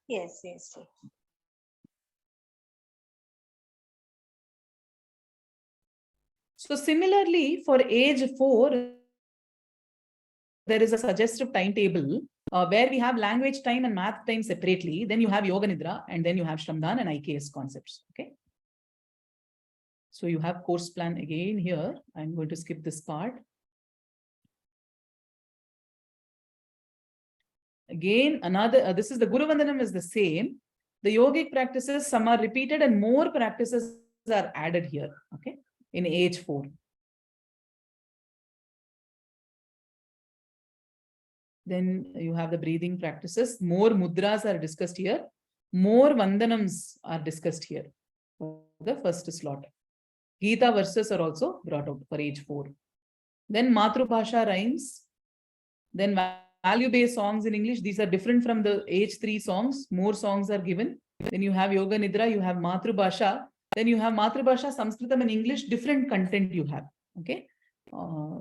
Yes, yes. So similarly, for age 4, there is a suggestive timetable where we have language time and math time separately. Then you have Yoga Nidra, and then you have Shramdan and IKS concepts. Okay. So you have course plan again here. I'm going to skip this part. Again, another, this is the Guru Vandanam is the same. The yogic practices, some are repeated and more practices are added here. Okay. In age 4. Then you have the breathing practices. More mudras are discussed here. More vandanams are discussed here for the first slot. Gita verses are also brought out for age 4. Then Matrubhasha rhymes. Then value-based songs in English. These are different from the age 3 songs. More songs are given. Then you have Yoga Nidra, you have Matrubhasha. Then you have Matrubhasha, Sanskritam and English, different content you have. Okay.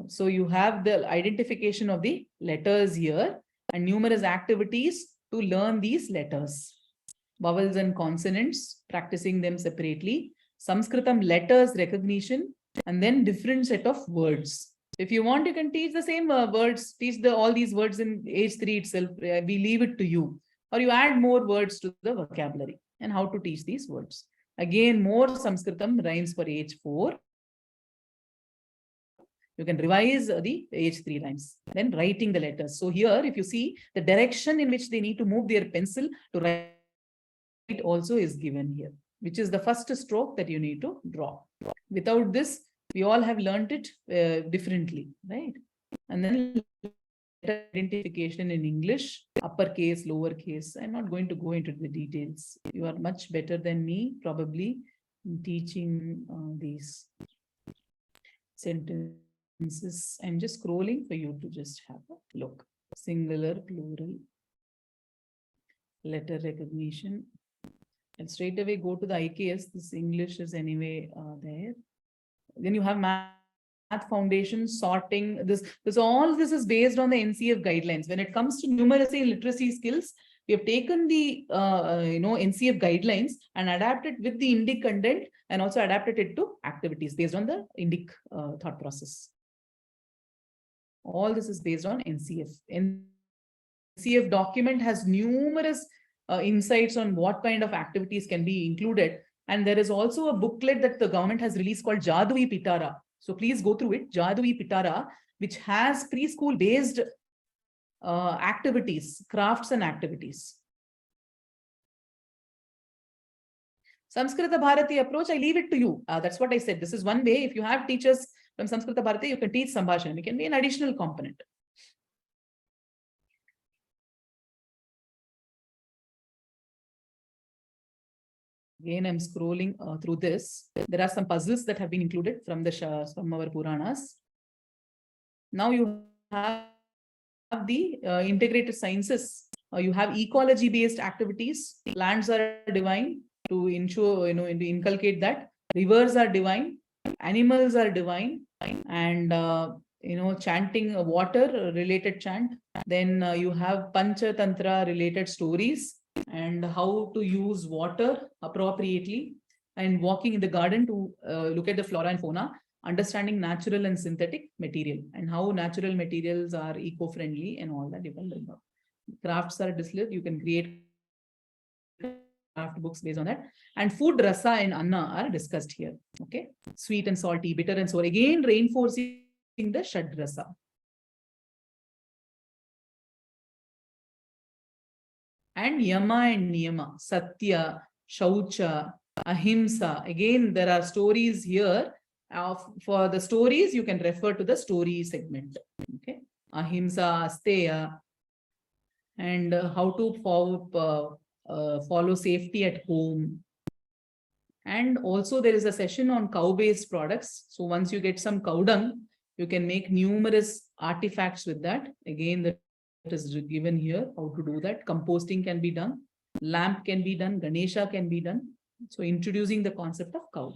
So you have the identification of the letters here and numerous activities to learn these letters. Vowels and consonants, practicing them separately. Sanskritam letters recognition, and then different set of words. If you want, you can teach the same words, teach all these words in age 3 itself. We leave it to you. Or you add more words to the vocabulary and how to teach these words. Again, more Sanskritam rhymes for age 4. You can revise the age 3 rhymes. Then writing the letters. So here, if you see, the direction in which they need to move their pencil to write also is given here, which is the first stroke that you need to draw. Without this, we all have learnt it differently, right? And then identification in English, uppercase, lowercase. I'm not going to go into the details. You are much better than me, probably, in teaching these sentences. I'm just scrolling for you to just have a look. Singular, plural, letter recognition. And straight away go to the IKS. This English is anyway there. Then you have math foundation, sorting. This all this is based on the NCF guidelines. When it comes to numeracy and literacy skills, we have taken the NCF guidelines and adapted with the Indic content and also adapted it to activities based on the Indic thought process. All this is based on NCF. NCF document has numerous insights on what kind of activities can be included. And there is also a booklet that the government has released called Jadui Pitara. So please go through it, Jadui Pitara, which has preschool based activities, crafts and activities. Samskrita Bharati approach, I leave it to you. That's what I said. This is one way. If you have teachers from Samskrita Bharati, you can teach Sambhashan. It can be an additional component. Again, I'm scrolling through this. There are some puzzles that have been included from our Puranas. Now you have the integrated sciences. You have ecology-based activities. Plants are divine to ensure, to inculcate that. Rivers are divine. Animals are divine. And, chanting water-related chant. Then you have Panchatantra-related stories, and how to use water appropriately, and walking in the garden to look at the flora and fauna, understanding natural and synthetic material, and how natural materials are eco-friendly and all that you can learn. Crafts are displayed. You can create craft books based on that. And food rasa and anna are discussed here. Okay, sweet and salty, bitter and sour. Again, reinforcing the shad rasa. And yama and niyama, satya, shaucha, ahimsa. Again, there are stories here. For the stories, you can refer to the story segment. Okay, ahimsa, asteya, and how to follow safety at home. And also there is a session on cow-based products. So once you get some cow dung, you can make numerous artifacts with that. Again, that is given here, how to do that. Composting can be done. Lamp can be done. Ganesha can be done. So introducing the concept of cow.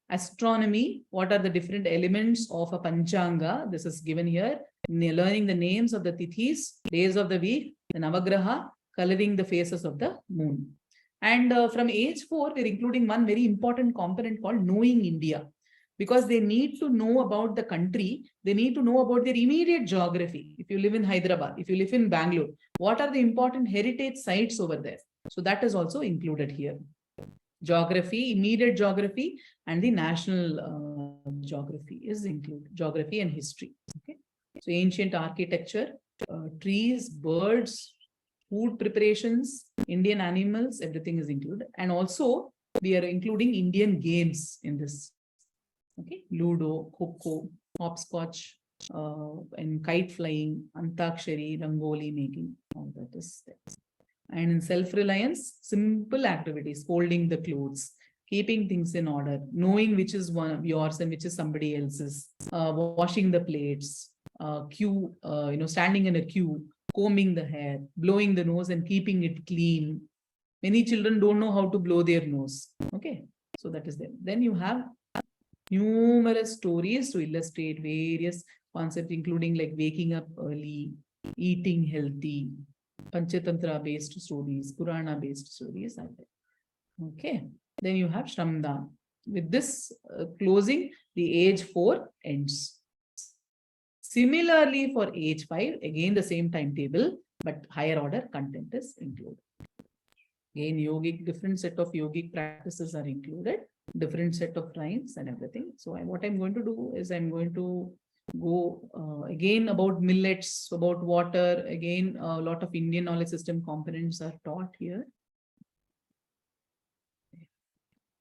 Astronomy, what are the different elements of a Panchanga? This is given here. Learning the names of the tithis, days of the week, the Navagraha, coloring the faces of the moon. And from age 4, we're including one very important component called knowing India. Because they need to know about the country, they need to know about their immediate geography. If you live in Hyderabad, if you live in Bangalore, what are the important heritage sites over there? So that is also included here. Geography, immediate geography, and the national geography is included. Geography and history. Okay. So ancient architecture, trees, birds, food preparations, Indian animals, everything is included. And also we are including Indian games in this. Okay, Ludo, Kho-Kho, hopscotch, and kite flying, Antakshari, Rangoli making, all that is there. And in self-reliance, simple activities, folding the clothes, keeping things in order, knowing which is one of yours and which is somebody else's, washing the plates, queue, standing in a queue, combing the hair, blowing the nose and keeping it clean. Many children don't know how to blow their nose. Okay, so that is there. Then you have numerous stories to illustrate various concepts, including like waking up early, eating healthy, Panchatantra based stories, Purana based stories. Okay, then you have Shramdaan. With this closing, the age 4 ends. Similarly, for age 5, again the same timetable, but higher order content is included. Again, yogic, different set of yogic practices are included, different set of rhymes and everything. So what I'm going to do is I'm going to go again about millets, about water. Again, a lot of Indian knowledge system components are taught here.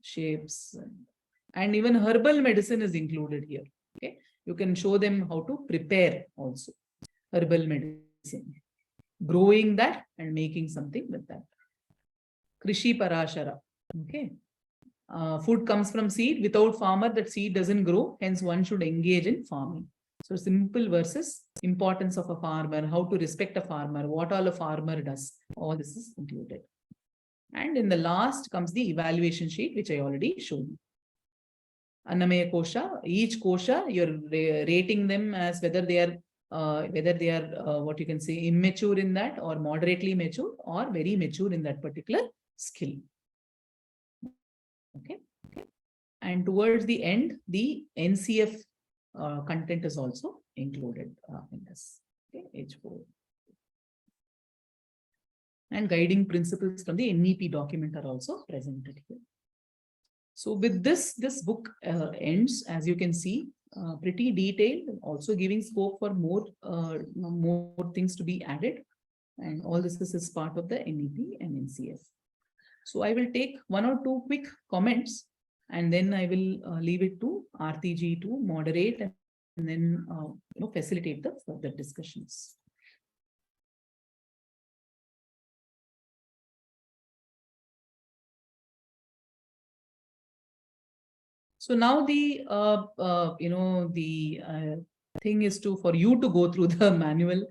Shapes and even herbal medicine is included here. Okay, you can show them how to prepare also herbal medicine, growing that and making something with that. Krishi Parashara. Okay. Food comes from seed. Without farmer, that seed doesn't grow. Hence, one should engage in farming. So simple verses, importance of a farmer, how to respect a farmer, what all a farmer does. All this is included. And in the last comes the evaluation sheet, which I already showed you. Annamaya Kosha, each Kosha, you're rating them as whether they are what you can say, immature in that, or moderately mature, or very mature in that particular skill. Okay. And towards the end, the NCF content is also included in this. Okay, age 4. And guiding principles from the NEP document are also presented here. So with this book ends, as you can see, pretty detailed, also giving scope for more things to be added. And all this is part of the NEP and NCF. So I will take 1 or 2 quick comments, and then I will leave it to Aarti ji to moderate and then facilitate the further discussions. So now the thing is for you to go through the manual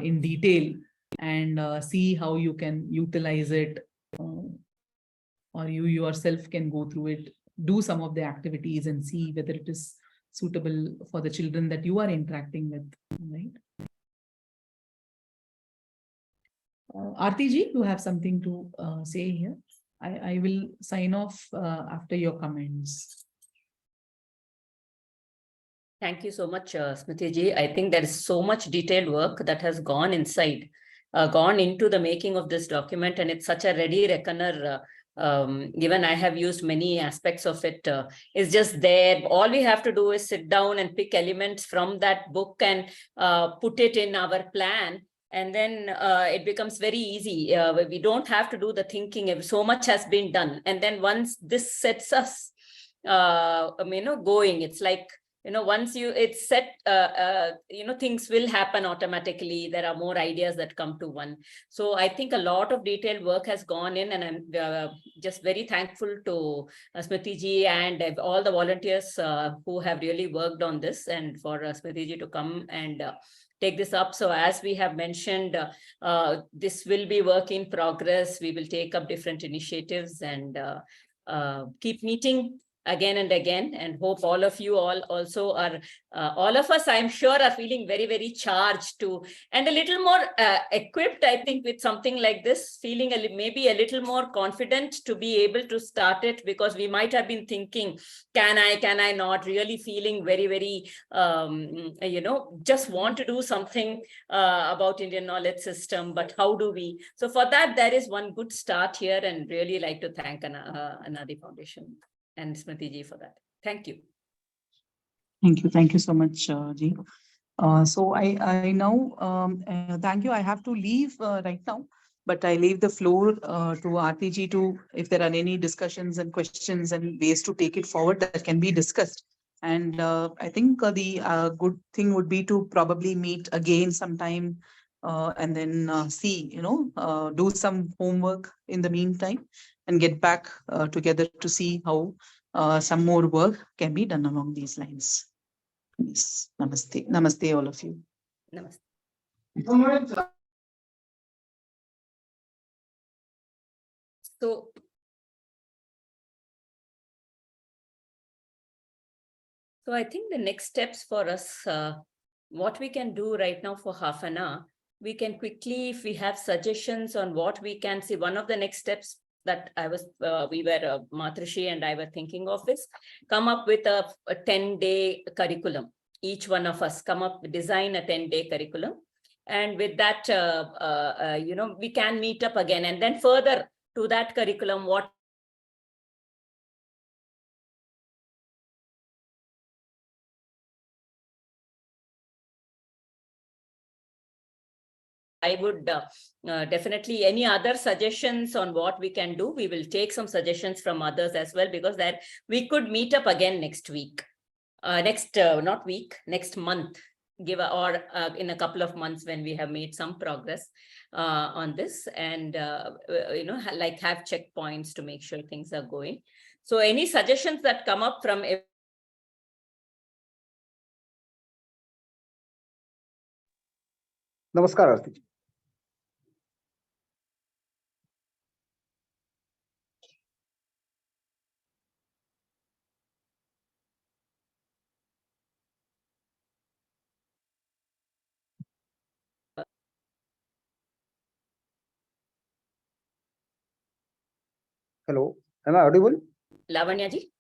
in detail and see how you can utilize it, or you yourself can go through it, do some of the activities and see whether it is suitable for the children that you are interacting with, right? Aarti ji, you have something to say here? I will sign off after your comments. Thank you so much, Smrithi ji. I think there is so much detailed work that has gone inside, gone into the making of this document, and it's such a ready reckoner. Given I have used many aspects of it, it's just there. All we have to do is sit down and pick elements from that book and put it in our plan. And then it becomes very easy. We don't have to do the thinking. So much has been done. And then once this sets us, going, it's like, once it's set, things will happen automatically. There are more ideas that come to one. So I think a lot of detailed work has gone in, and I'm just very thankful to Smrithi ji and all the volunteers who have really worked on this, and for Smrithi ji to come and take this up. So as we have mentioned, this will be work in progress. We will take up different initiatives and keep meeting again and again, and hope all of you all also are, all of us, I'm sure, are feeling very, very charged to, and a little more equipped, I think, with something like this, feeling maybe a little more confident to be able to start it, because we might have been thinking, can I not, really feeling very, very, just want to do something about Indian knowledge system, but how do we? So for that, there is one good start here, and really like to thank Anaadi Foundation and Smrithi ji for that. Thank you. Thank you so much, Ji. So I now thank you. I have to leave right now, but I leave the floor to Aarti ji to, if there are any discussions and questions and ways to take it forward that can be discussed. And I think the good thing would be to probably meet again sometime and then see, do some homework in the meantime and get back together to see how some more work can be done along these lines. Yes. Namaste. Namaste, all of you. Namaste. So I think the next steps for us, what we can do right now for half an hour, we can quickly, if we have suggestions on what we can see, one of the next steps that Matrushree and I were thinking of is come up with a 10-day curriculum. Each one of us design a 10-day curriculum. And with that, we can meet up again. And then further to that curriculum, what I would definitely, any other suggestions on what we can do, we will take some suggestions from others as well, because that we could meet up again next week, next month, or in a couple of months when we have made some progress on this, and like have checkpoints to make sure things are going. So any suggestions that come up from Namaskar, Aarti. Hello, am I audible? Lavanya ji?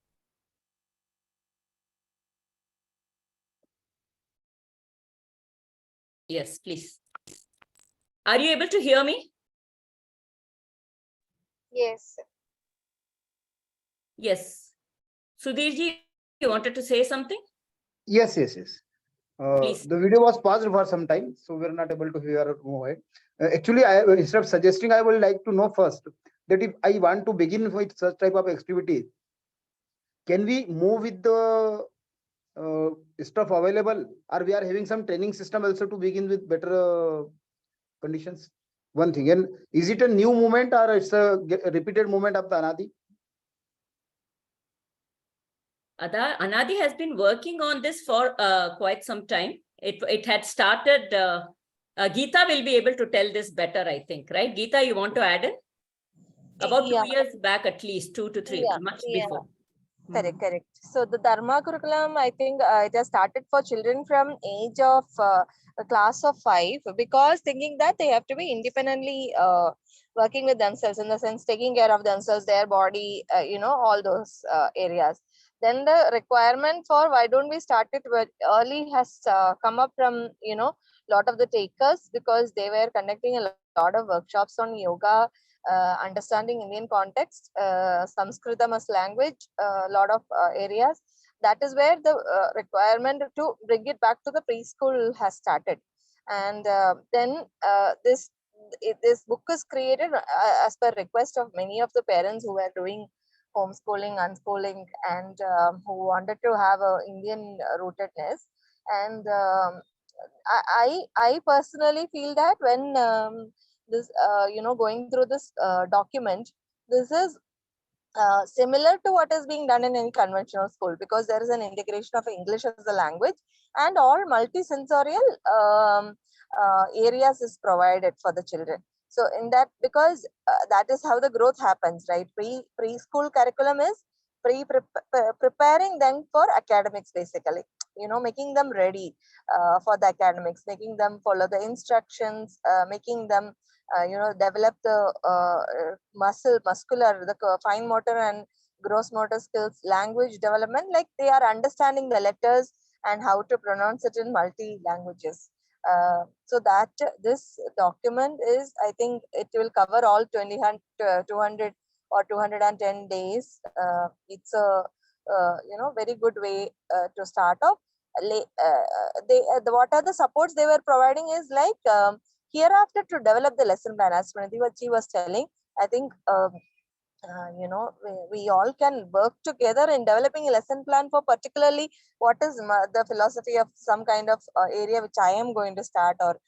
Yes, please. Are you able to hear me? Yes. Yes. Sudhir ji, you wanted to say something? Yes. Please. The video was paused for some time, so we're not able to hear or move ahead. Actually, instead of suggesting, I would like to know first that if I want to begin with such type of activity, can we move with the stuff available, or we are having some training system also to begin with better conditions? One thing, and is it a new movement or it's a repeated movement of the Anaadi? Anaadi has been working on this for quite some time. It had started. Geeta will be able to tell this better, I think, right? Geeta, you want to add in? About 2 years back, at least 2 to 3, much before. Correct. So the Dharma Gurukulam, I think it has started for children from age of a class of 5, because thinking that they have to be independently working with themselves, in the sense taking care of themselves, their body, all those areas. Then the requirement for why don't we start it early has come up from, lot of the takers, because they were conducting a lot of workshops on yoga, understanding Indian context, Sanskritam as language, a lot of areas. That is where the requirement to bring it back to the preschool has started. And then this book is created as per request of many of the parents who were doing homeschooling, unschooling, and who wanted to have a Indian rootedness. And I personally feel that when this going through this document, this is similar to what is being done in any conventional school, because there is an integration of English as a language, and all multisensorial areas is provided for the children. So in that, because that is how the growth happens, right? Preschool curriculum is preparing them for academics, basically, making them ready for the academics, making them follow the instructions, making them develop the muscular, the fine motor and gross motor skills, language development, like they are understanding the letters and how to pronounce it in multi languages. So that this document is, I think it will cover all 200 or 210 days. It's a very good way to start off. What are the supports they were providing is like hereafter to develop the lesson plan, as Smrithi was telling. I think we all can work together in developing a lesson plan for particularly what is the philosophy of some kind of area which I am going to start, or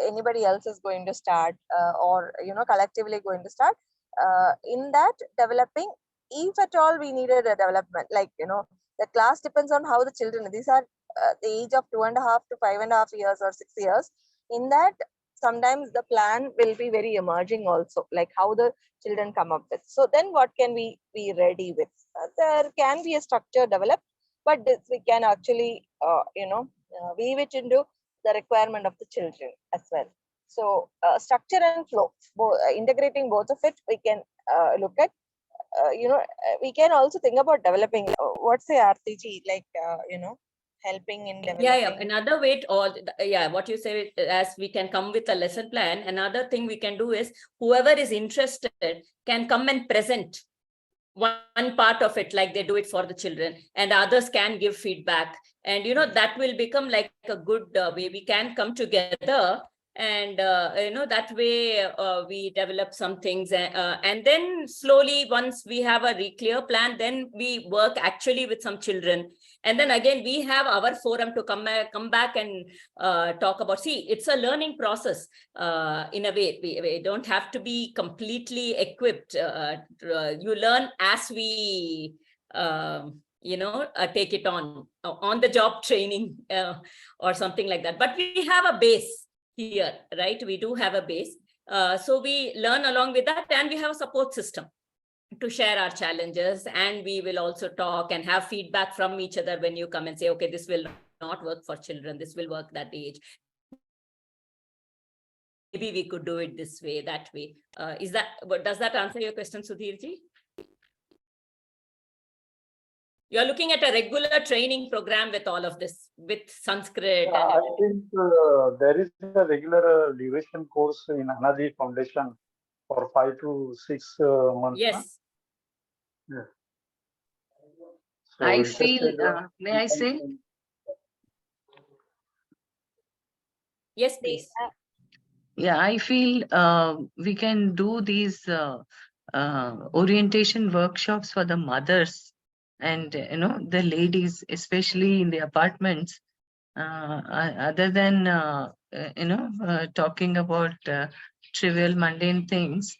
anybody else is going to start, or collectively going to start. In that developing, if at all we needed a development, like the class depends on how the children, these are the age of 2.5 to 5.5 years or 6 years. In that, sometimes the plan will be very emerging also, like how the children come up with. So then what can we be ready with? There can be a structure developed, but this we can actually weave it into the requirement of the children as well. So structure and flow, integrating both of it, we can look at. We can also think about developing. What's the RTG, like helping in developing? Yeah. Another way to, or what you say, as we can come with a lesson plan. Another thing we can do is whoever is interested can come and present one part of it, like they do it for the children, and others can give feedback, and that will become like a good way we can come together, and that way we develop some things, and then slowly, once we have a clear plan, then we work actually with some children, and then again we have our forum to come back and talk about. See, it's a learning process in a way. We don't have to be completely equipped. You learn as we take it on the job training or something like that. But we have a base here, right? We do have a base. So we learn along with that, and we have a support system to share our challenges, and we will also talk and have feedback from each other when you come and say, okay, this will not work for children, this will work that age. Maybe we could do it this way, that way. Does that answer your question, Sudhirji? You're looking at a regular training program with all of this, with Sanskrit. Yeah, I think there is a regular duration course in Anaadi Foundation for 5 to 6 months. Yes. Yeah. So I feel, may I say? Yes, please. Yeah, I feel we can do these orientation workshops for the mothers and the ladies, especially in the apartments. Other than talking about trivial, mundane things,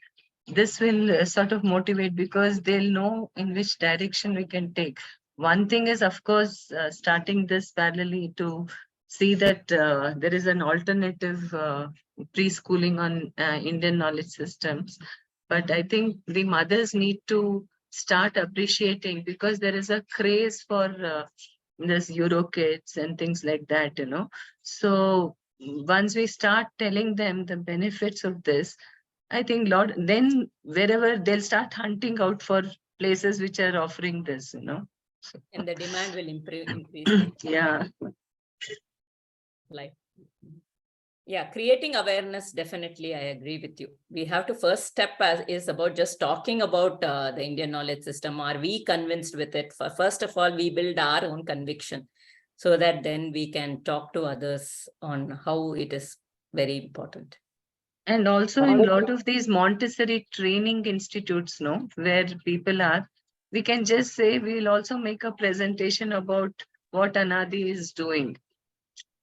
this will sort of motivate, because they'll know in which direction we can take. One thing is, of course, starting this parallelly to see that there is an alternative preschooling on Indian knowledge systems. But I think the mothers need to start appreciating, because there is a craze for this Euro kids and things like that, So once we start telling them the benefits of this, I think then wherever they'll start hunting out for places which are offering this, So, and the demand will increase. Yeah. Yeah, creating awareness, definitely, I agree with you. We have to first step is about just talking about the Indian knowledge system. Are we convinced with it? First of all, we build our own conviction, so that then we can talk to others on how it is very important. And also in a lot of these Montessori training institutes, where people are, we can just say we'll also make a presentation about what Anaadi is doing.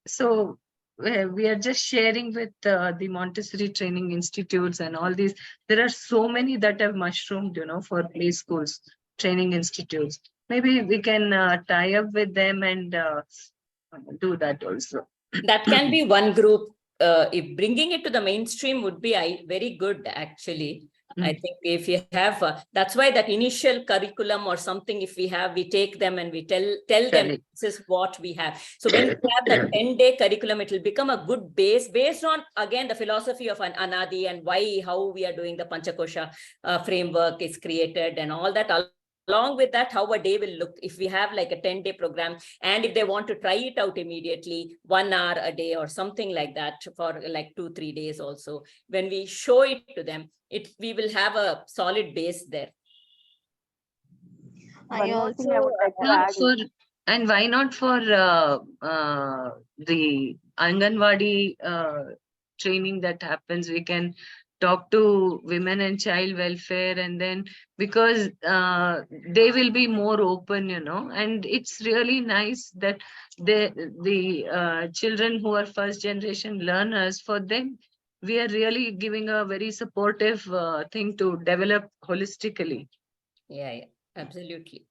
So we are just sharing with the Montessori training institutes and all these. There are so many that have mushroomed, for play schools, training institutes. Maybe we can tie up with them and do that also. That can be one group. If bringing it to the mainstream would be very good, actually. I think if you have, that's why that initial curriculum or something, if we have, we take them and we tell them this is what we have. So when we have that 10-day curriculum, it will become a good base based on, again, the philosophy of an Anadi and how we are doing the Panchakosha framework is created and all that. Along with that, how a day will look. If we have like a 10-day program, and if they want to try it out immediately, 1 hour a day or something like that for like 2-3 days also, when we show it to them, we will have a solid base there. One more thing I would like to add. And why not for the Anganwadi training that happens? We can talk to women and child welfare, and then because they will be more open, and it's really nice that the children who are first generation learners, for them, we are really giving a very supportive thing to develop holistically. Yeah, absolutely.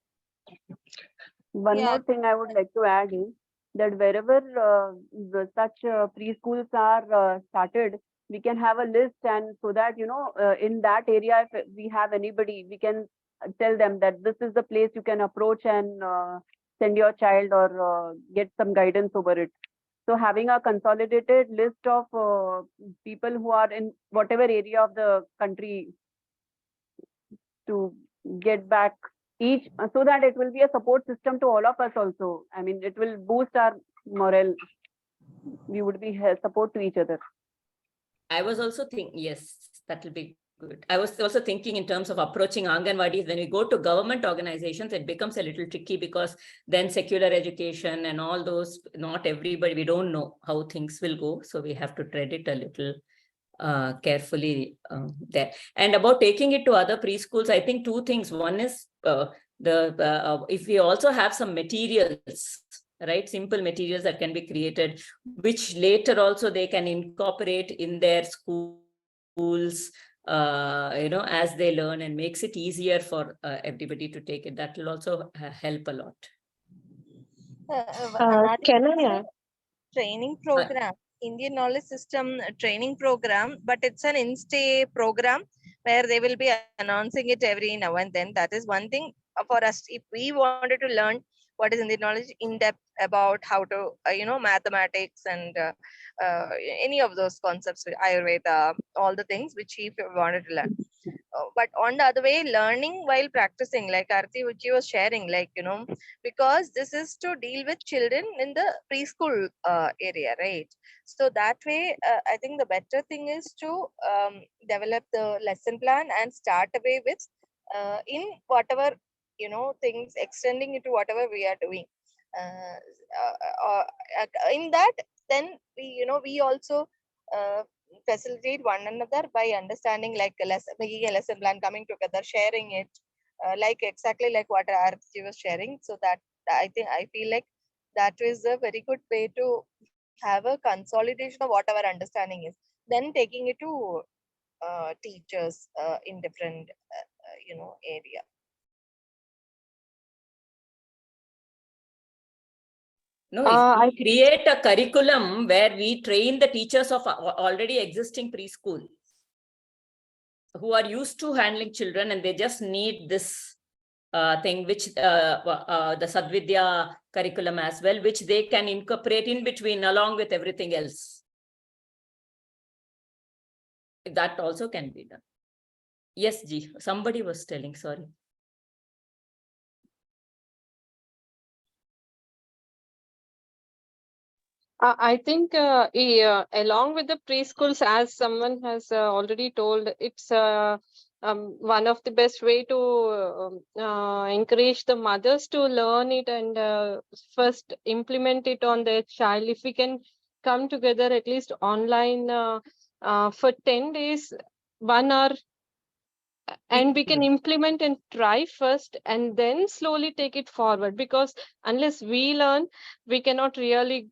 One more thing I would like to add is that wherever such preschools are started, we can have a list, and so that, in that area, if we have anybody, we can tell them that this is the place you can approach and send your child or get some guidance over it. So having a consolidated list of people who are in whatever area of the country to get back each, so that it will be a support system to all of us also. I mean, it will boost our morale. We would be support to each other. I was also thinking, yes, that will be good. I was also thinking in terms of approaching Anganwadis. When we go to government organizations, it becomes a little tricky, because then secular education and all those, not everybody, we don't know how things will go. So we have to tread it a little carefully there. And about taking it to other preschools, I think 2 things. One is if we also have some materials, right, simple materials that can be created, which later also they can incorporate in their schools, as they learn, and makes it easier for everybody to take it. That will also help a lot. Can I add? Training program, Indian Knowledge System training program, but it's an in-stay program where they will be announcing it every now and then. That is one thing for us. If we wanted to learn what is Indian knowledge in depth about how to, mathematics and any of those concepts, Ayurveda, all the things which we wanted to learn. But on the other way, learning while practicing, like Arti, which you was sharing, because this is to deal with children in the preschool area, right? So that way, I think the better thing is to develop the lesson plan and start away with in whatever, things, extending it to whatever we are doing. In that, then we also facilitate one another by understanding, like making a lesson plan, coming together, sharing it, exactly like what Arti was sharing. So that I feel like that is a very good way to have a consolidation of whatever understanding is, then taking it to teachers in different area. No, if we create a curriculum where we train the teachers of already existing preschool who are used to handling children, and they just need this thing, which the Sadvidya curriculum as well, which they can incorporate in between along with everything else. That also can be done. Yes, Ji, somebody was telling, sorry. I think along with the preschools, as someone has already told, it's one of the best way to encourage the mothers to learn it and first implement it on their child. If we can come together at least online for 10 days, 1 hour, and we can implement and try first and then slowly take it forward, because unless we learn, we cannot really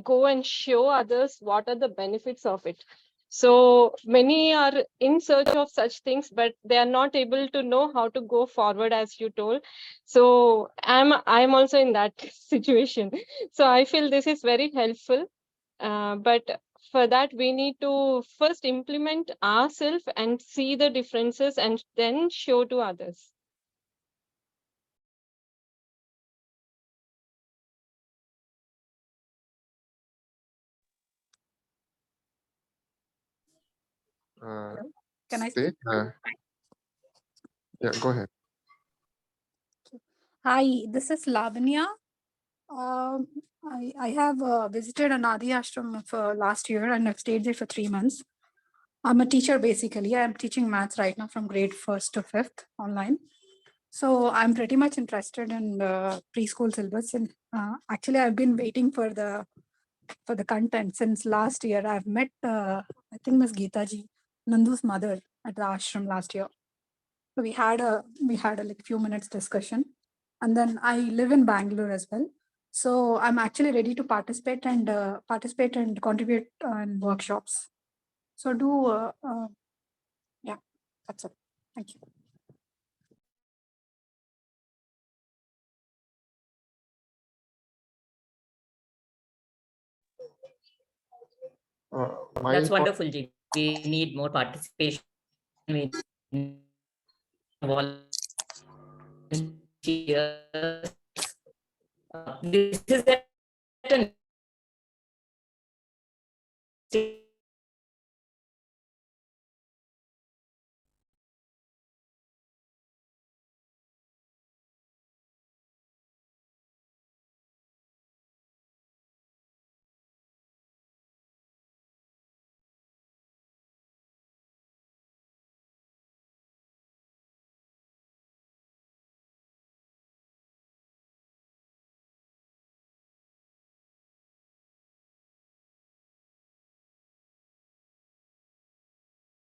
go and show others what are the benefits of it. So many are in search of such things, but they are not able to know how to go forward, as you told. So I'm also in that situation. So I feel this is very helpful. But for that, we need to first implement ourselves and see the differences and then show to others. Can I? Yeah, go ahead. Hi, this is Lavanya. I have visited Anaadi Ashram for last year and I've stayed there for 3 months. I'm a teacher basically. I'm teaching maths right now from grade 1st to 5th online. So I'm pretty much interested in preschool syllabus. And actually, I've been waiting for the content since last year. I've met, I think, Ms. Geeta ji, Nandu's mother, at the ashram last year. So we had a like few minutes discussion, and then I live in Bangalore as well. So I'm actually ready to participate and contribute in workshops. So yeah, that's it. Thank you. That's wonderful, Ji. We need more participation. We need volunteers. This is an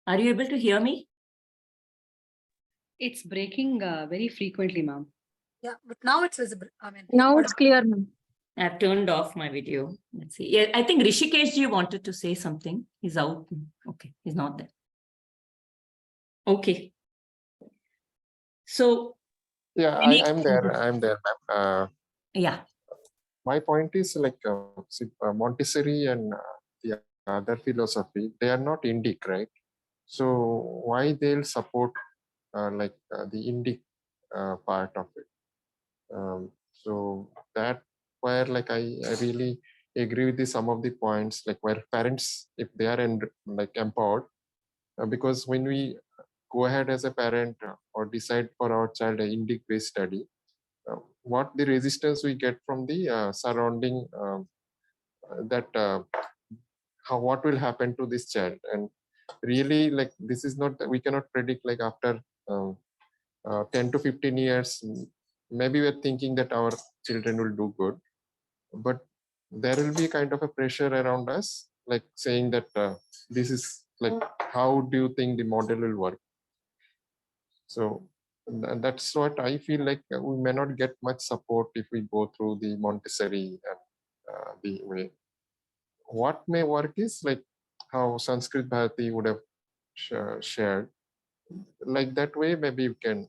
Are you able to hear me? It's breaking very frequently, ma'am. Yeah, but now it's visible. I mean, now it's clear, ma'am. I've turned off my video. Let's see. Yeah, I think Rishikesh ji wanted to say something. He's out. Okay, he's not there. Okay. So. Yeah, I'm there, ma'am. Yeah. My point is like Montessori and the other philosophy, they are not Indic, right? So why they'll support the Indic part of it? So that where like I really agree with some of the points, like where parents, if they are empowered, because when we go ahead as a parent or decide for our child an Indic based study, what the resistance we get from the surrounding what will happen to this child, and really like this is not, we cannot predict like after 10 to 15 years maybe we're thinking that our children will do good, but there will be kind of a pressure around us like saying that this is like, how do you think the model will work? So that's what I feel like we may not get much support if we go through the Montessori and the way. What may work is like how Sanskrit Bharati would have shared. Like that way, maybe you can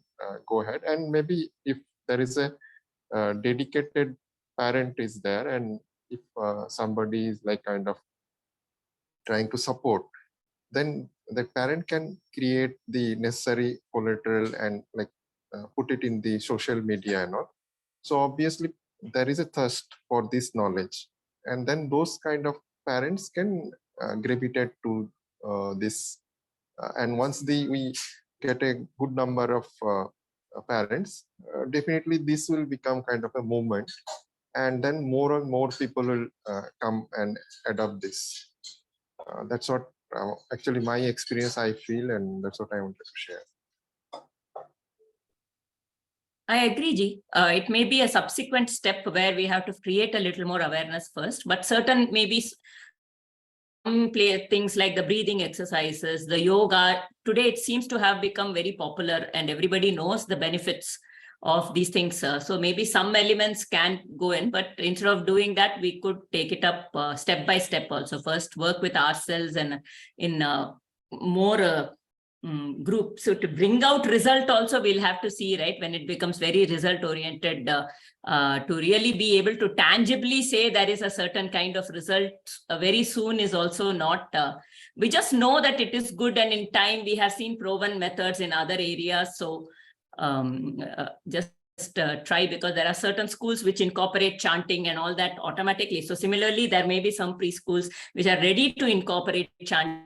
go ahead, and maybe if there is a dedicated parent is there, and if somebody is like kind of trying to support, then the parent can create the necessary collateral and like put it in the social media and all. So obviously there is a thirst for this knowledge, and then those kind of parents can gravitate to this. And once we get a good number of parents, definitely this will become kind of a movement, and then more and more people will come and adopt this. That's what actually my experience I feel, and that's what I wanted to share. I agree, Ji. It may be a subsequent step where we have to create a little more awareness first, but certain maybe play things like the breathing exercises, the yoga. Today, it seems to have become very popular and everybody knows the benefits of these things. So maybe some elements can go in, but instead of doing that, we could take it up step by step also. First, work with ourselves and in more group. So to bring out result also, we'll have to see, right, when it becomes very result oriented, to really be able to tangibly say there is a certain kind of result very soon is also not, we just know that it is good, and in time we have seen proven methods in other areas. So just try, because there are certain schools which incorporate chanting and all that automatically. So similarly, there may be some preschools which are ready to incorporate chanting,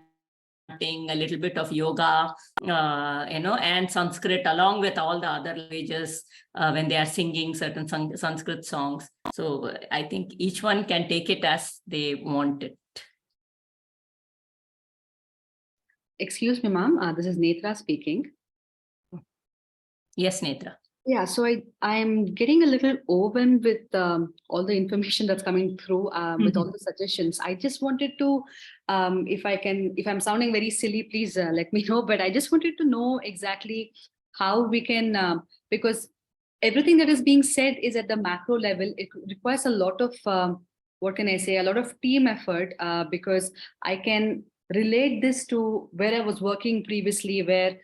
a little bit of yoga, and Sanskrit along with all the other languages when they are singing certain Sanskrit songs. So I think each one can take it as they want it. Excuse me, ma'am. This is Netra speaking. Yes, Netra. Yeah, so I'm getting a little overwhelmed with all the information that's coming through, with all the suggestions. I just wanted to, if I'm sounding very silly, please let me know. But I just wanted to know exactly how we can, because everything that is being said is at the macro level. It requires a lot of, what can I say, a lot of team effort, because I can relate this to where I was working previously, where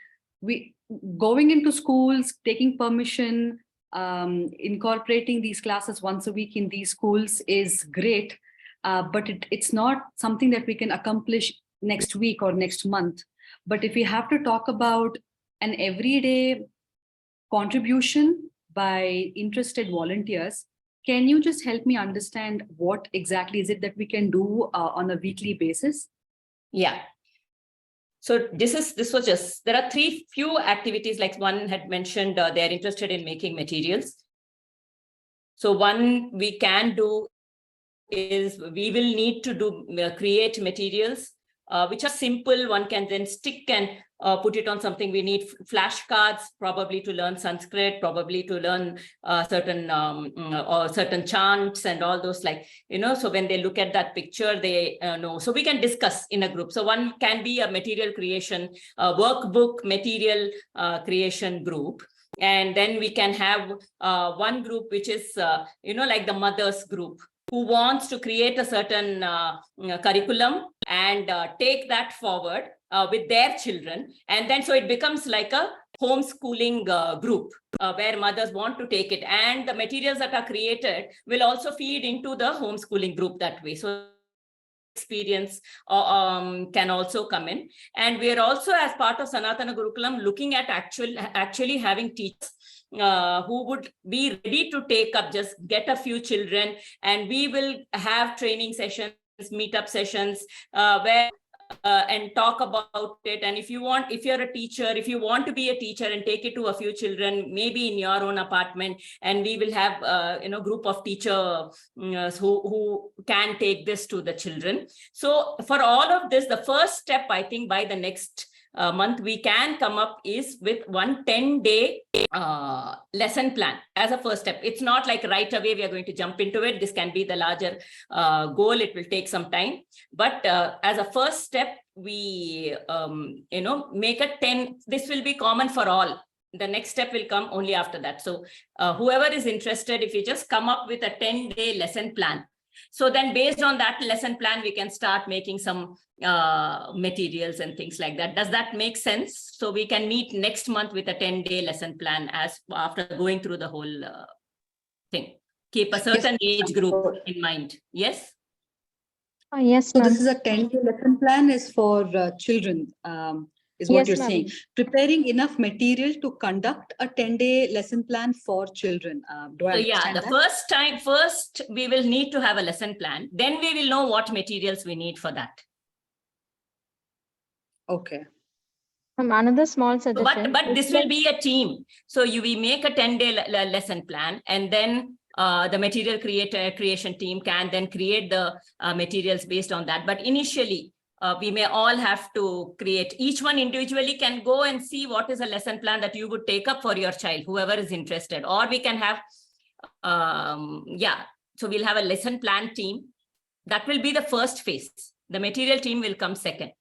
going into schools, taking permission, incorporating these classes once a week in these schools is great, but it's not something that we can accomplish next week or next month. But if we have to talk about an everyday contribution by interested volunteers, can you just help me understand what exactly is it that we can do on a weekly basis? Yeah. So this was just, there are few activities, like one had mentioned, they're interested in making materials. So one we can do is we will need to create materials which are simple. One can then stick and put it on something. We need flashcards, probably to learn Sanskrit, probably to learn certain chants and all those, like, so when they look at that picture, they know. So we can discuss in a group. So one can be a material creation, workbook material creation group. And then we can have one group, which is, like the mothers group, who wants to create a certain curriculum and take that forward with their children. And then so it becomes like a homeschooling group where mothers want to take it. And the materials that are created will also feed into the homeschooling group that way. So experience can also come in. And we are also, as part of Sanatana Gurukulam, looking at actually having teachers who would be ready to take up, just get a few children, and we will have training sessions, meetup sessions where and talk about it. And if you're a teacher, if you want to be a teacher and take it to a few children, maybe in your own apartment, and we will have group of teachers who can take this to the children. So for all of this, the first step, I think, by the next month we can come up is with one 10-day lesson plan as a first step. It's not like right away we are going to jump into it. This can be the larger goal. It will take some time, but as a first step, we make a 10. This will be common for all. The next step will come only after that. So whoever is interested, if you just come up with a 10-day lesson plan, so then based on that lesson plan, we can start making some materials and things like that. Does that make sense? So we can meet next month with a 10-day lesson plan as after going through the whole thing. Keep a certain age group in mind. Yes? Yes, so this is a 10-day lesson plan is for children, is what you're saying. Preparing enough material to conduct a 10-day lesson plan for children. Do I understand that? First we will need to have a lesson plan. Then we will know what materials we need for that. Okay. Another small suggestion. But this will be a team. So we make a 10-day lesson plan, and then the material creation team can then create the materials based on that. But initially, we may all have to create. Each one individually can go and see what is a lesson plan that you would take up for your child, whoever is interested. Or we can have, so we'll have a lesson plan team. That will be the first phase. The material team will come second.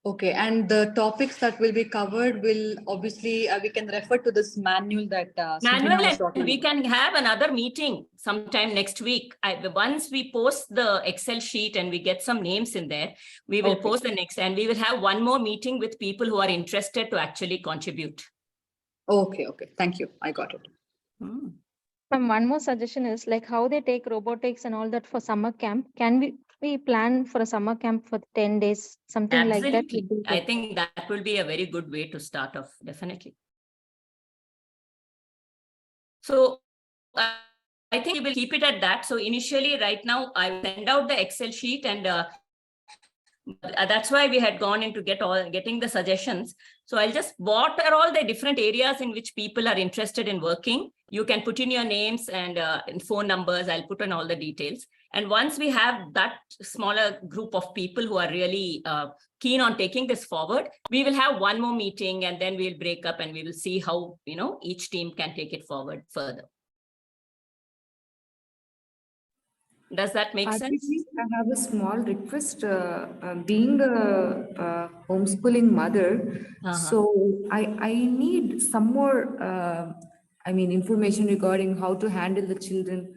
Okay, and the topics that will be covered will obviously, we can refer to this manual that Manual, was and talking we about. can have another meeting sometime next week. Once we post the Excel sheet and we get some names in there, we will post the next, and we will have one more meeting with people who are interested to actually contribute. Okay, thank you. I got it. One more suggestion is like how they take robotics and all that for summer camp. Can we plan for a summer camp for 10 days, something like that? Absolutely. I think that will be a very good way to start off, definitely. So I think we will keep it at that. So initially, right now, I will send out the Excel sheet, and that's why we had gone into getting the suggestions. So I'll just, what are all the different areas in which people are interested in working? You can put in your names and phone numbers. I'll put in all the details. And once we have that smaller group of people who are really keen on taking this forward, we will have one more meeting, and then we'll break up and we will see how, each team can take it forward further. Does that make sense? I have a small request. Being a homeschooling mother, so I need some more, information regarding how to handle the children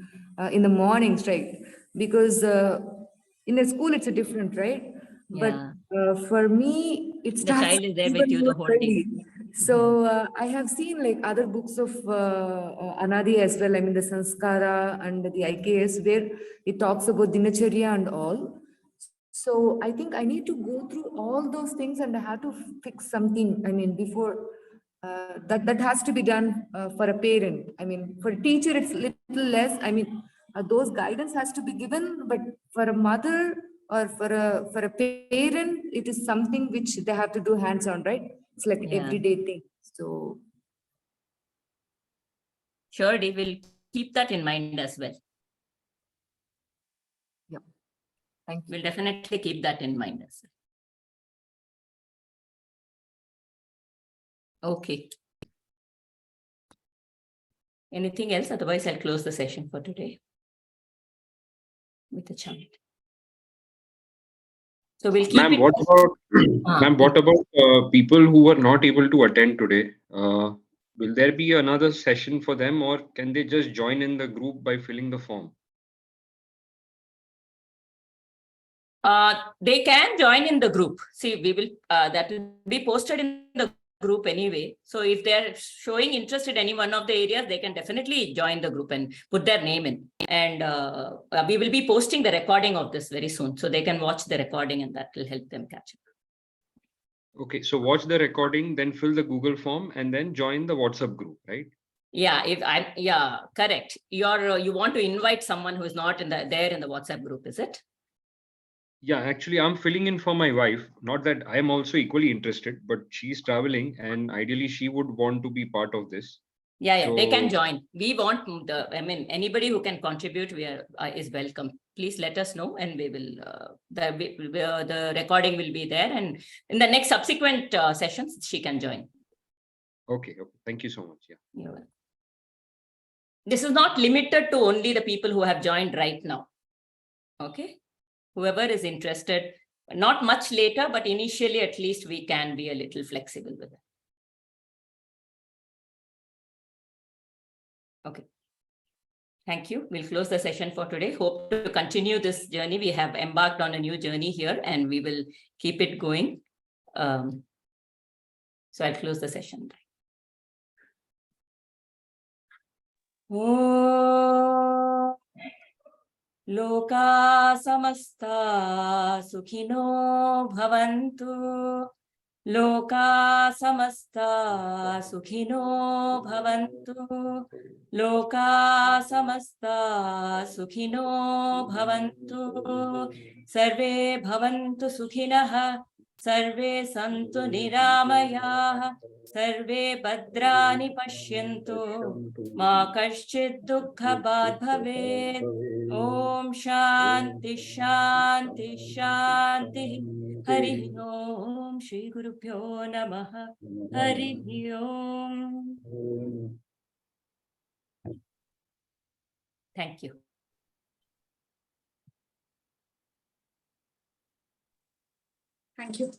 in the mornings, right? Because in a school it's a different, right? Yeah. But for me, it The starts child is there even with you the more whole early. day. So I have seen like other books of Anadi as well. I mean the Sanskara and the IKS, where it talks about Dinacharya and all. So I think I need to go through all those things and I have to fix something. I mean, before that has to be done for a parent. I mean, for a teacher, it's little less. I mean, those guidance has to be given, but for a mother or for a parent, it is something which they have to do hands-on, right? It's like everyday thing. So sure, we will keep that in mind as well. Yeah. Thank you. We'll definitely keep that in mind as well. Okay. Anything else? Otherwise, I'll close the session for today with a chant. So we'll keep Ma'am, what about ma'am, what about people who were not able to attend today? Will there be another session for them, or can they just join in the group by filling the form? They can join in the group. See, we will that will be posted in the group anyway. So if they're showing interest in any one of the areas, they can definitely join the group and put their name in. And we will be posting the recording of this very soon, so they can watch the recording, and that will help them catch up. Okay, so watch the recording, then fill the Google form, and then join the WhatsApp group, right? Yeah, correct. You want to invite someone who is not there in the WhatsApp group, is it? Yeah, actually, I'm filling in for my wife. Not that I'm also equally interested, but she's traveling, and ideally, she would want to be part of this. Yeah, they can join. We want anybody who can contribute is welcome. Please let us know, and we will. The recording will be there, and in the next subsequent sessions, she can join. Okay. Thank you so much. Yeah. You're welcome. This is not limited to only the people who have joined right now. Okay. Whoever is interested, not much later, but initially at least we can be a little flexible with it. Okay. Thank you. We'll close the session for today. Hope to continue this journey. We have embarked on a new journey here, and we will keep it going. So I'll close the session. Oh. Loka samasta sukhino bhavantu. Loka samasta sukhino bhavantu. Loka samasta sukhino bhavantu. Sarve bhavantu sukhinaha. Sarve santu niramayah. Sarve bhadrani pashyantu. Ma kaschid dukkha bad bhavet. Om Shanti Shanti Shanti. Hari Om. Shri Gurubhyo Namaha. Hari Om. Thank you. Thank you.